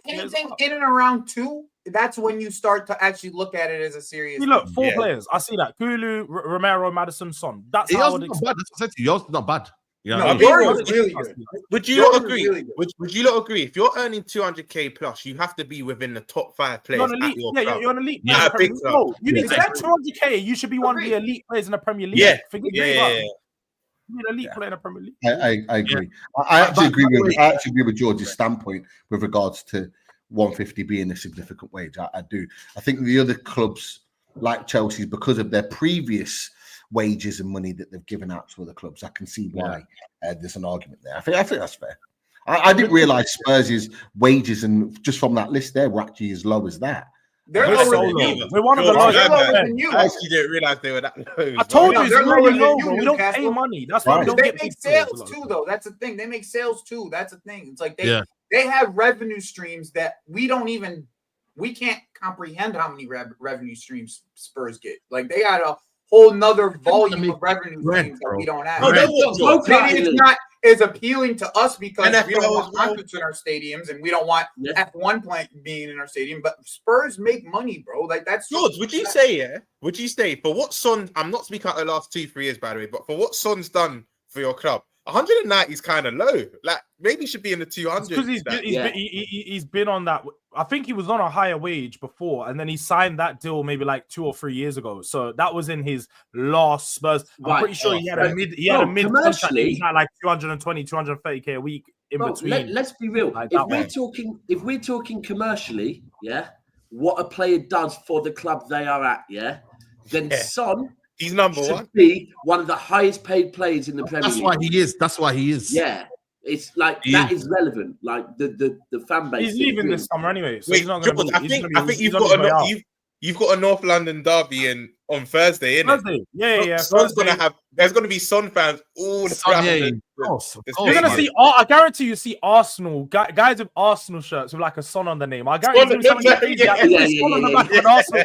Anything in and around 2, that's when you start to actually look at it as a serious. Look, 4 players. I see that. Kulu, Romero, Madison, Son. That's how I would expect. Not bad. That's what I said to you. Yours not bad. Yeah, was really good. Would you not agree? Really would you not agree? If you're earning 200k plus, you have to be within the top 5 players. You're an elite. Yeah, big club. You need to get 200k. You should be one of the elite players in the Premier League. Yeah, You need an elite player in the Premier League. I agree. I actually agree with George's standpoint with regards to 150 being a significant wage. I do. I think the other clubs like Chelsea, because of their previous wages and money that they've given out to other clubs, I can see why there's an argument there. I think that's fair. I didn't realize Spurs' wages and just from that list there were actually as low as that. They're lower than you. We're one of the lowest. I actually didn't realize they were that low. I told you it's really low. We don't pay money. That's why we don't get make sales too, though. That's the thing. They make sales too. That's the thing. It's like they have revenue streams that we can't comprehend how many revenue streams Spurs get. Like they got a whole nother volume of revenue streams that we don't have. Maybe it's not as appealing to us because we don't want concerts in our stadiums and we don't want F1 playing being in our stadium. But Spurs make money, bro. Like that's George. Would you say for what Son? I'm not speaking about the last 2-3 years, by the way, but for what Son's done for your club, 190 is kind of low. Like maybe should be in the 200s. Because he's been on that. I think he was on a higher wage before, and then he signed that deal maybe like 2 or 3 years ago. So that was in his last Spurs. I'm pretty sure he had a mid contract. He had like 220, 230k a week in between. Let's be real. Like if we're talking commercially, what a player does for the club they are at, then Son. He's number one. Be one of the highest paid players in the Premier League. That's why he is. Yeah, it's like that is relevant. Like the fan base. He's leaving this summer anyway. So wait, he's not going to. I think you've got a North London derby on Thursday, innit? Thursday, yeah. Son's there's going to be Son fans all around. You're going to see. I guarantee you see Arsenal guys with Arsenal shirts with like a Son on the name. I guarantee you Son on the back of an Arsenal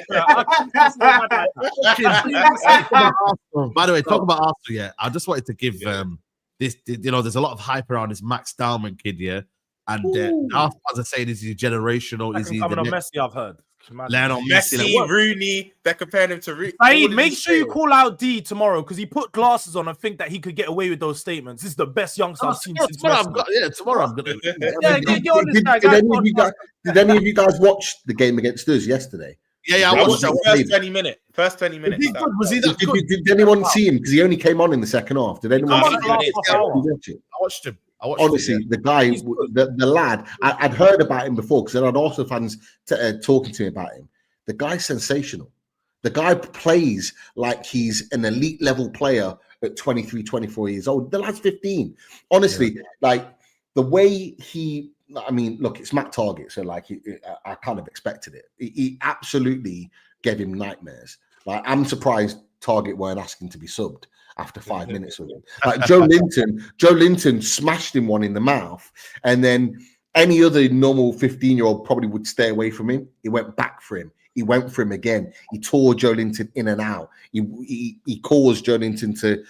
shirt. By the way, talk about Arsenal. Yeah, I just wanted to give this. There's a lot of hype around this Max Dowman kid. Yeah, and Arsenal fans are saying is he generational? Is he coming on Messi? I've heard. Messi, Rooney, they're comparing him to Rooney. Saeed, make sure you call out D tomorrow because he put glasses on and think that he could get away with those statements. This is the best youngster I've seen since tomorrow I'm gonna. Did any of you guys watch the game against us yesterday? Yeah, I watched the first 20 minutes. Was he that good? Did anyone see him? Because he only came on in the second half. Did anyone watch it? I watched him. Honestly, the guy, the lad, I'd heard about him before because I'd also fans talking to me about him. The guy's sensational. The guy plays like he's an elite level player at 23, 24 years old. The lad's 15. Honestly, like the way look, it's Matt Target, so like I kind of expected it. He absolutely gave him nightmares. Like I'm surprised Target weren't asking to be subbed after 5 minutes with him. Like Joe Linton smashed him one in the mouth, and then any other normal 15-year-old probably would stay away from him. He went back for him. He went for him again. He tore Joe Linton in and out. He caused Joe Linton to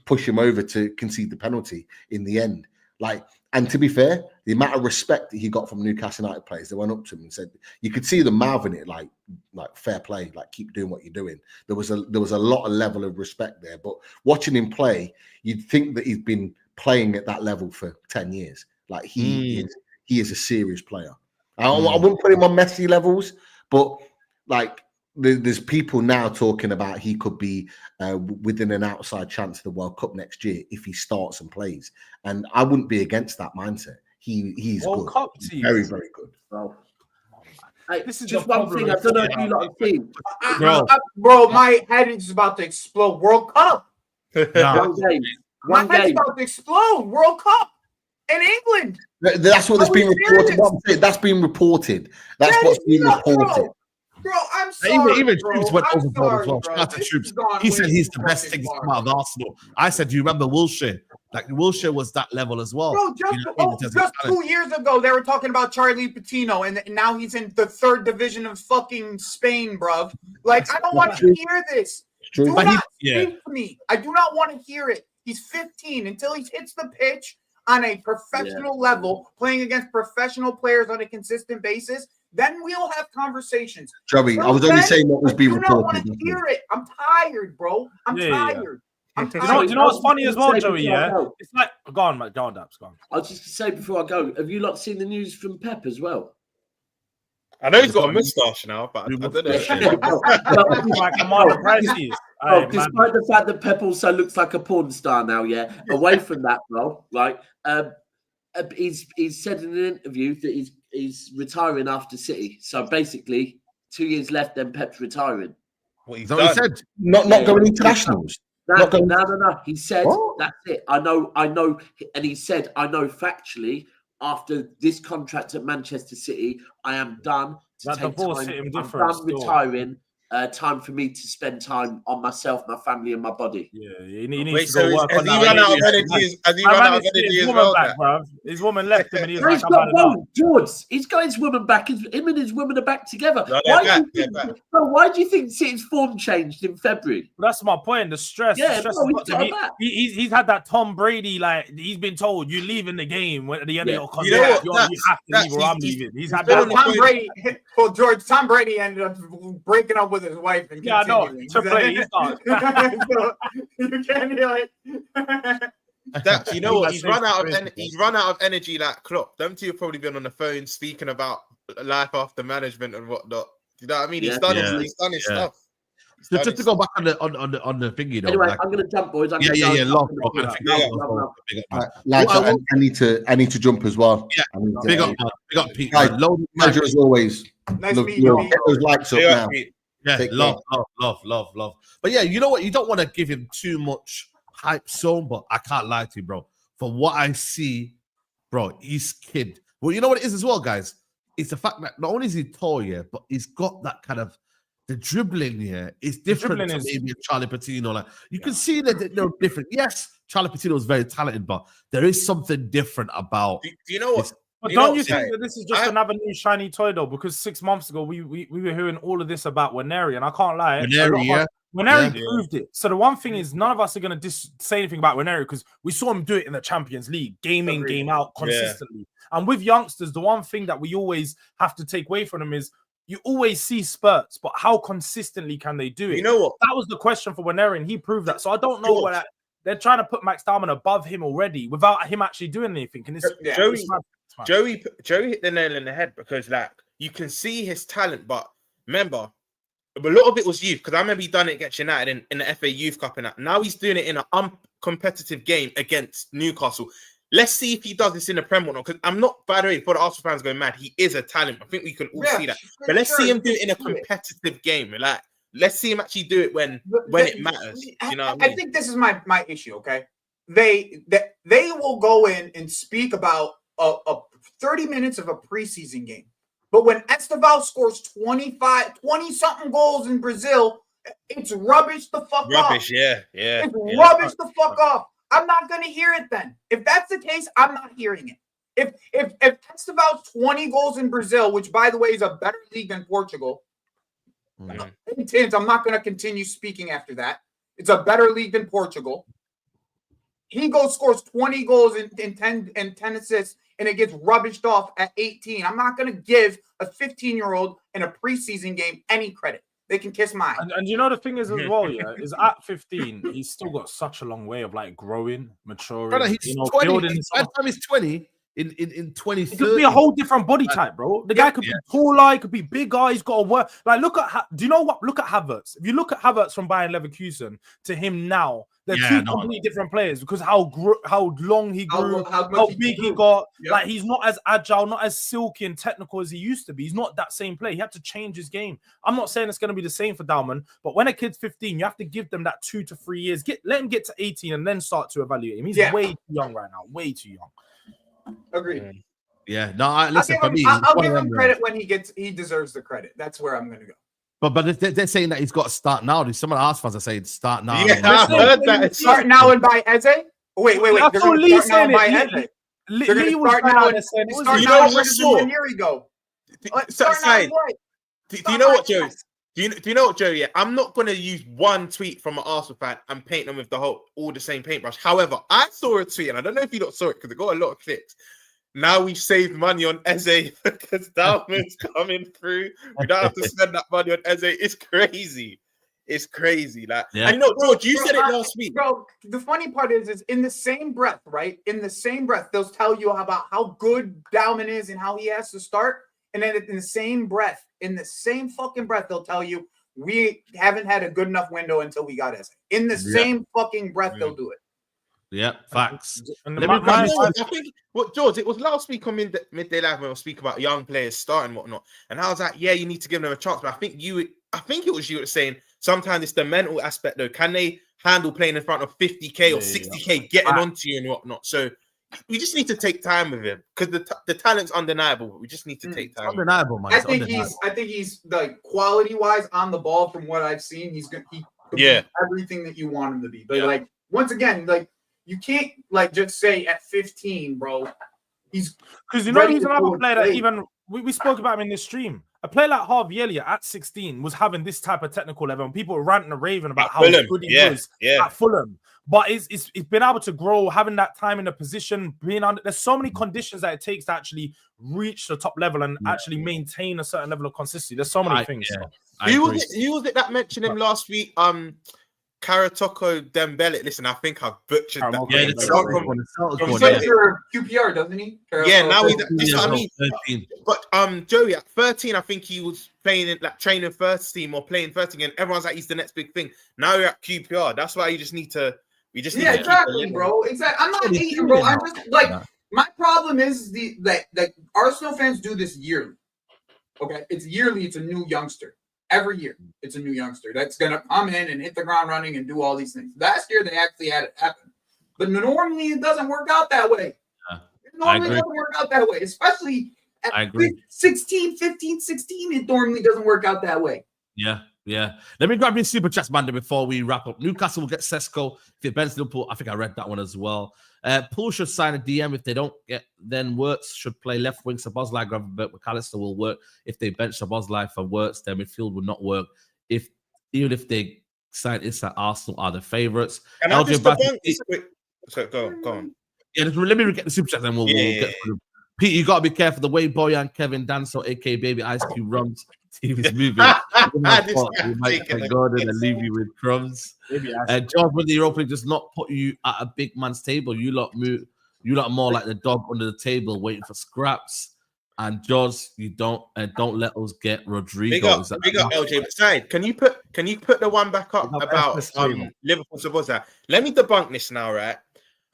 push him over to concede the penalty in the end. Like, and to be fair, the amount of respect that he got from Newcastle United players, they went up to him and said, you could see them mouthing it like fair play, like keep doing what you're doing. There was a lot of level of respect there. But watching him play, you'd think that he's been playing at that level for 10 years. Like he is a serious player. I wouldn't put him on Messi levels, but like there's people now talking about he could be within an outside chance of the World Cup next year if he starts and plays. And I wouldn't be against that mindset. He's World good. Cup He's team. very, very good. Well, hey, This is just the one thing. problem I don't know with if you lot have seen. Bro. My head is about to explode. World Cup. Nah, One game. My One head's game. about to explode. World Cup in England. That's what Are that's we been reported. What I'm saying, that's been reported. That's what's been reported. Bro, I'm sorry. even bro. Troops went I'm overboard as sorry, well. bro. Shout out to This Troops. has gone He way said he's too the best fucking thing to far, come out of bro. Arsenal. I said, do you remember Wilshere? Like Wilshere was that level as well. Bro, just, You know what I mean? In terms of just talent. 2 years ago, they were talking about Charlie Patino, and now he's in the 3rd division of fucking Spain, bruv. Like, I don't want to hear this. True. Do But not yeah. speak to me. I do not want to hear it. He's 15 until he hits the pitch on a professional level, playing against professional players on a consistent basis. Then we'll have conversations. Joey, I was Till only then, saying what was being I do not want reported. to hear it. I'm tired, bro. I'm Yeah, yeah. tired. I'm Do tired. you know what's funny as well, Say Joey? before I Yeah, go. it's like go on, mate. Go on, Dabs. Go on. I was just to say before I go, have you lot seen the news from Pep as well? I know he's got a moustache now, but I don't know. Like Commander Pricey. Oh, Aye, man. despite the fact that Pep also looks like a porn star now, yeah. Away from that, bro, right? He's said in an interview that he's retiring after City. So basically, 2 years left, then Pep's retiring. What he's Is that what he done. said? Not Yeah. going internationals. Not going- No. He said What? that's it. I know, and he said I know factually. After this contract at Manchester City, I am done to That take divorce time. hit him I'm different done still. retiring. Time for me to spend time on myself, my family, and my body. Yeah, he needs Wait, to so go work has on he that. run out of Yeah. energy? Has he My run man out of is energy his as woman well? back, now? bro. His woman left him, and he was No, like, he's "I've got had enough." both. George, he's got his woman back. Him and his woman are back together. No, they're back, do you they're think? Bro, why do you think City's form changed in February? That's my point. The stress. Yeah, the stress bro, has he's got to got be- her back. he's had that Tom Brady, like he's been told you're leaving the game at the end Yeah. of your contract. You know what? You That's- have to that's- leave or I'm he's- leaving. He's he's had still that. on the Tom point. Brady, well, George, Tom Brady ended up breaking up with his wife and Yeah, I know. continuing. Triple A, he's not. So, you can't be like. That, you know what? That's He's run out of crazy. he's run out of energy like Klopp. Them two have probably been on the phone speaking about life after management and whatnot. You know what I mean? He's done Yeah. his Yeah. stuff. So just to go back on the thingy though. Anyway, like, I'm gonna jump, boys. I'm yeah, gonna yeah, go. yeah. Love, bro. Yeah. Man, big up, Love, bro. love. Big up, man. Lads, Well, I need to jump as well. Yeah, I need to- Big up, man. Big up, Pete. Guys, Man. Load, pleasure as always. Nice Look, meeting you. get those likes up Yeah, now. Yeah, Take love. But yeah, you know what? You don't want to give him too much hype zone, but I can't lie to you, bro. From what I see, bro, he's kid. Well, you know what it is as well, guys? It's the fact that not only is he tall, yeah, but he's got that kind of the dribbling, yeah, is different dribbling to is- maybe a Charlie Patino. Like you can see that they're different. Yes, Charlie Patino is very talented, but there is something different about Do you know what? But You know don't what you I'm think saying? that this is just I- another new shiny toy though? Because 6 months ago we were hearing all of this about Waneri, and I can't lie. Waneri, yeah. Waneri Yeah. proved it. So the one thing is, none of us are going to say anything about Waneri because we saw him do it in the Champions League, game in, game out, consistently. And with youngsters, the one thing that we always have to take away from them is you always see spurts, but how consistently can they do it? You know what? That was the question for Waneri, and he proved that. So I don't know George. what they're trying to put Max Dowman above him already without him actually doing anything. And it's Yeah. Joey- it's mad. It's mad. Joey hit the nail on the head because like you can see his talent, but remember, a lot of it was youth because I remember he done it against United in the FA Youth Cup and that. Now he's doing it in an uncompetitive game against Newcastle. Let's see if he does this in the Premier League. Because I'm not, by the way, for the Arsenal fans going mad, he is a talent. I think we can all see that. for But let's sure, see him you do it can in a see it. competitive game. Like, let's see him actually do it when it matters. You know what I I mean? think this is my issue. Okay, they will go in and speak about a 30 minutes of a preseason game, but when Esteval scores 20 something goals in Brazil, it's rubbish the fuck Rubbish, off. yeah. It's rubbish the fuck off. I'm not gonna hear it then. If that's the case, I'm not hearing it. If Esteval's 20 goals in Brazil, which by the way is a better league than Portugal. Mhm. I'm not going to continue speaking after that. It's a better league than Portugal. He scores 20 goals in 10 assists, and it gets rubbished off at 18. I'm not going to give a 15-year-old in a preseason game any credit. They can kiss mine. And you know the thing is as well, yeah, is at 15, he's still got such a long way of like growing, maturing, Brother, he's 20. building By the time he's 20, in It 2030. could be a whole different body type, bro. The guy could be taller, he could be bigger. He's got to work. Like, look at do you know what? Look at Havertz. If you look at Havertz from Bayern Leverkusen to him now, they're two completely different players because how long he grew, how big he got. Yep. Like, he's not as agile, not as silky and technical as he used to be. He's not that same player. He had to change his game. I'm not saying it's going to be the same for Dowman, but when a kid's 15, you have to give them that 2 to 3 years. Let him get to 18 and then start to evaluate him. He's way too young right now. Way too young. Agreed. Yeah. No, listen, for me, I'll give him credit when he deserves the credit. That's where I'm going to go. But they're saying that he's got to start now. Some of the Arsenal fans are saying start now. Yeah, I heard that. Start now and buy Eze? Wait. I They're saw going Lee to start now and saying buy it. Eze. They're going to start now and start you now know and what, Eze 1 year ago. Do you know what, Joe? Do you know what, Joe? Yeah, I'm not going to use one tweet from an Arsenal fan and paint them with all the same paintbrush. However, I saw a tweet, and I don't know if you lot saw it because it got a lot of clicks. Now we've saved money on Eze because Dowman's coming through. We don't have to spend that money on Eze. It's crazy. It's crazy. Like, and you know, George, you said it last week. Bro, the funny part is in the same breath, right? In the same breath, they'll tell you about how good Dowman is and how he has to start. And then in the same fucking breath, they'll tell you we haven't had a good enough window until we got Eze. In the same fucking breath, they'll do it. Yeah, facts. I think, George, it was last week on Midday Live when we'll speak about young players starting and whatnot. And I was like, yeah, you need to give them a chance. But I think it was you that were saying sometimes it's the mental aspect though. Can they handle playing in front of 50k or 60k getting onto you and whatnot? So we just need to take time with him because the talent's undeniable. But we just need to take time. Undeniable, man. I think he's like quality wise on the ball from what I've seen. He could be everything that you want him to be. But like once again, like you can't like just say at 15, bro. He's because he's another player that even we spoke about him in this stream. A player like Harvey Elliott at 16 was having this type of technical level, and people were ranting and raving about how good he was at Fulham. But it's been able to grow, having that time in a position, being under. There's so many conditions that it takes to actually reach the top level and actually maintain a certain level of consistency. There's so many things. Yeah. Who was it that mentioned him last week? Karatoko Dembele. Listen, I think I've butchered that. Yeah, he plays for QPR, doesn't he? Yeah, now that's what I mean. 13. But Joey, at 13, I think he was playing in like training first team or playing first team, and everyone's like he's the next big thing. Now you're at QPR. That's why you just need to. Exactly, bro. Exactly. I'm not hating, bro. I'm just like my problem is that Arsenal fans do this yearly. Okay, it's yearly. It's a new youngster. Every year, it's a new youngster that's going to come in and hit the ground running and do all these things. Last year, they actually had it happen. But normally, it doesn't work out that way. It normally doesn't work out that way, especially at 16, 15, 16. It normally doesn't work out that way. Yeah. Let me grab your super chats, man, before we wrap up. Newcastle will get Sesko. If it bends Liverpool, I think I read that one as well. Poole should sign a DM. If they don't get, then Wirtz should play left wing. Szoboszlai, Gravenberch, McAllister will work. If they bench Szoboszlai for Wirtz, their midfield would not work. Even if they sign Isak, Arsenal are the favourites. And I'll just debunk this quick. So go on. Yeah, let me get the super chats, and we'll get through. Pete, you got to be careful. The way Boyan, Kevin Danso, aka Baby Ice Cube runs, TV's moving. We might go in and leave you with crumbs. George, when the Europa League does not put you at a big man's table, you lot are more like the dog under the table waiting for scraps. And George, you don't let us get Rodrigo. Big up LJ. Side, can you put the one back up about Liverpool Szoboszlai? Let me debunk this now, right?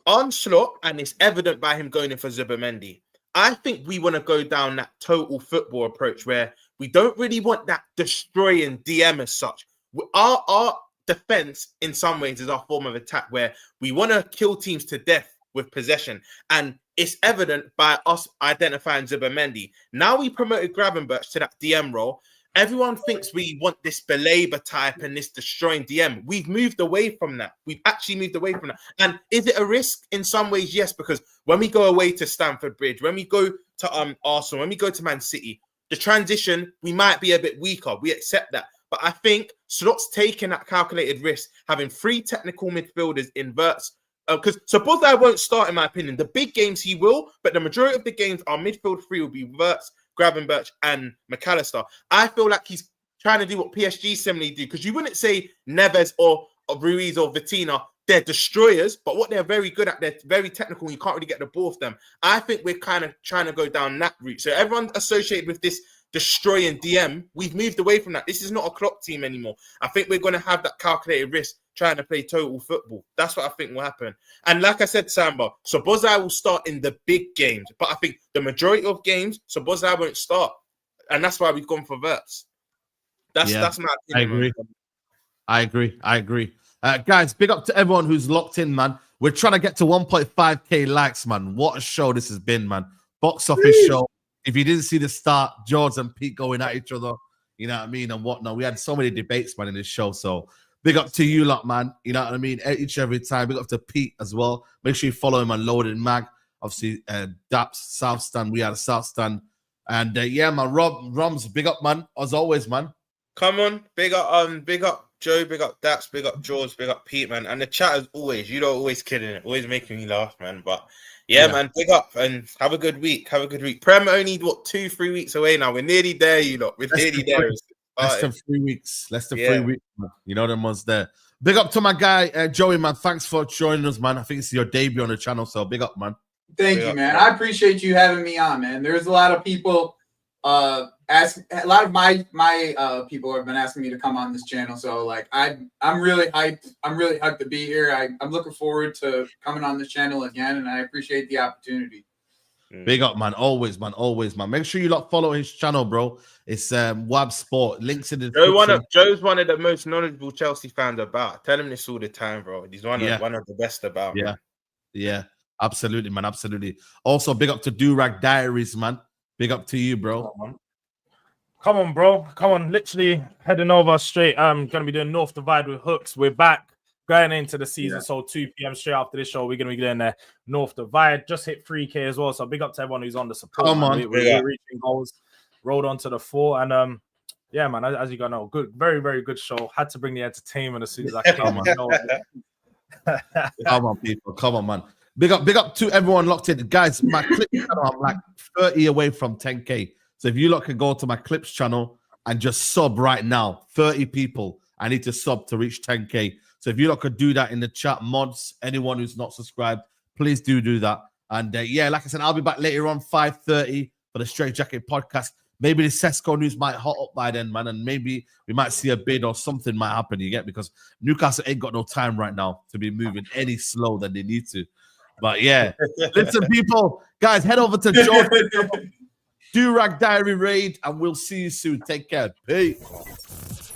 Onslaught, and it's evident by him going in for Zubimendi. I think we want to go down that total football approach where we don't really want that destroying DM as such. Our defense, in some ways, is our form of attack where we want to kill teams to death with possession. And it's evident by us identifying Zubimendi. Now we promoted Gravenberch to that DM role. Everyone thinks we want this belabor type and this destroying DM. We've moved away from that. We've actually moved away from that. And is it a risk? In some ways, yes, because when we go away to Stamford Bridge, when we go to Arsenal, when we go to Man City, the transition, we might be a bit weaker. We accept that. But I think Slot's taking that calculated risk, having 3 technical midfielders in Wirtz. Because Szoboszlai won't start, in my opinion. The big games he will, but the majority of the games, our midfield 3 will be Wirtz, Gravenberch and McAllister. I feel like he's trying to do what PSG similarly do, because you wouldn't say Neves or Ruiz or Vitina they're destroyers, but what they're very good at, they're very technical. And you can't really get the ball off them. I think we're kind of trying to go down that route. So everyone associated with this destroying DM, we've moved away from that. This is not a clock team anymore. I think we're going to have that calculated risk trying to play total football. That's what I think will happen. And like I said, Samba, Szoboszlai will start in the big games, but I think the majority of games, Szoboszlai won't start. And that's why we've gone for Verts. That's my opinion. I agree. Guys, big up to everyone who's locked in, man. We're trying to get to 1.5k likes, man. What a show this has been, man. Box office show. If you didn't see the start, George and Pete going at each other, you know what I mean, and whatnot. We had so many debates, man, in this show. So big up to you lot, man. You know what I mean? Each every time. Big up to Pete as well. Make sure you follow him on Loaded Mag. Obviously, Daps, South Stand. We had a South Stand. And yeah, man, Roms, big up, man. As always, man. Come on, big up Joe, big up Daps, big up George, big up Pete, man. And the chat as always, you know, always killing it, always making me laugh, man. But yeah, man, big up and have a good week. Prem only 2-3 weeks away now. We're nearly there, you lot. We're nearly there. Less than 3 weeks. Less than 3 weeks, man. You know them ones there. Big up to my guy, Joey, man. Thanks for joining us, man. I think it's your debut on the channel, so big up, man. Thank you, man. I appreciate you having me on, man. There's a lot of people a lot of my people have been asking me to come on this channel, so like I'm really hyped to be here. I'm looking forward to coming on this channel again, and I appreciate the opportunity. Big up, man. Always, man. Make sure you follow his channel, bro. It's Wab Sport. Links in the description. Joe's one of the most knowledgeable Chelsea fans about. Tell him this all the time, bro. He's one of the best about. Yeah. Absolutely, man. Absolutely. Also, big up to Durag Diaries, man. Big up to you, bro. Come on, bro. Come on. Literally heading over straight. I'm going to be doing North Divide with Hooks. We're back going into the season. So 2 p.m. straight after this show, we're going to be doing the North Divide. Just hit 3K as well. So big up to everyone who's on the support. Come on. We're reaching goals. Rolled onto the 4. And yeah, man, as you guys know, good, very, very good show. Had to bring the entertainment as soon as I came on. Come on, people. Come on, man. Big up to everyone locked in. Guys, my clip channel, I'm like 30 away from 10K. So if you lot can go to my clips channel and just sub right now, 30 people, I need to sub to reach 10K. So if you lot could do that in the chat, mods, anyone who's not subscribed, please do that. And yeah, like I said, I'll be back later on 5:30 for the Straight Jacket podcast. Maybe the Sesko news might hot up by then, man, and maybe we might see a bid or something might happen, you get? Because Newcastle ain't got no time right now to be moving any slow than they need to. But yeah, listen, people, guys, head over to George Durag Diary Raid, and we'll see you soon. Take care. Peace.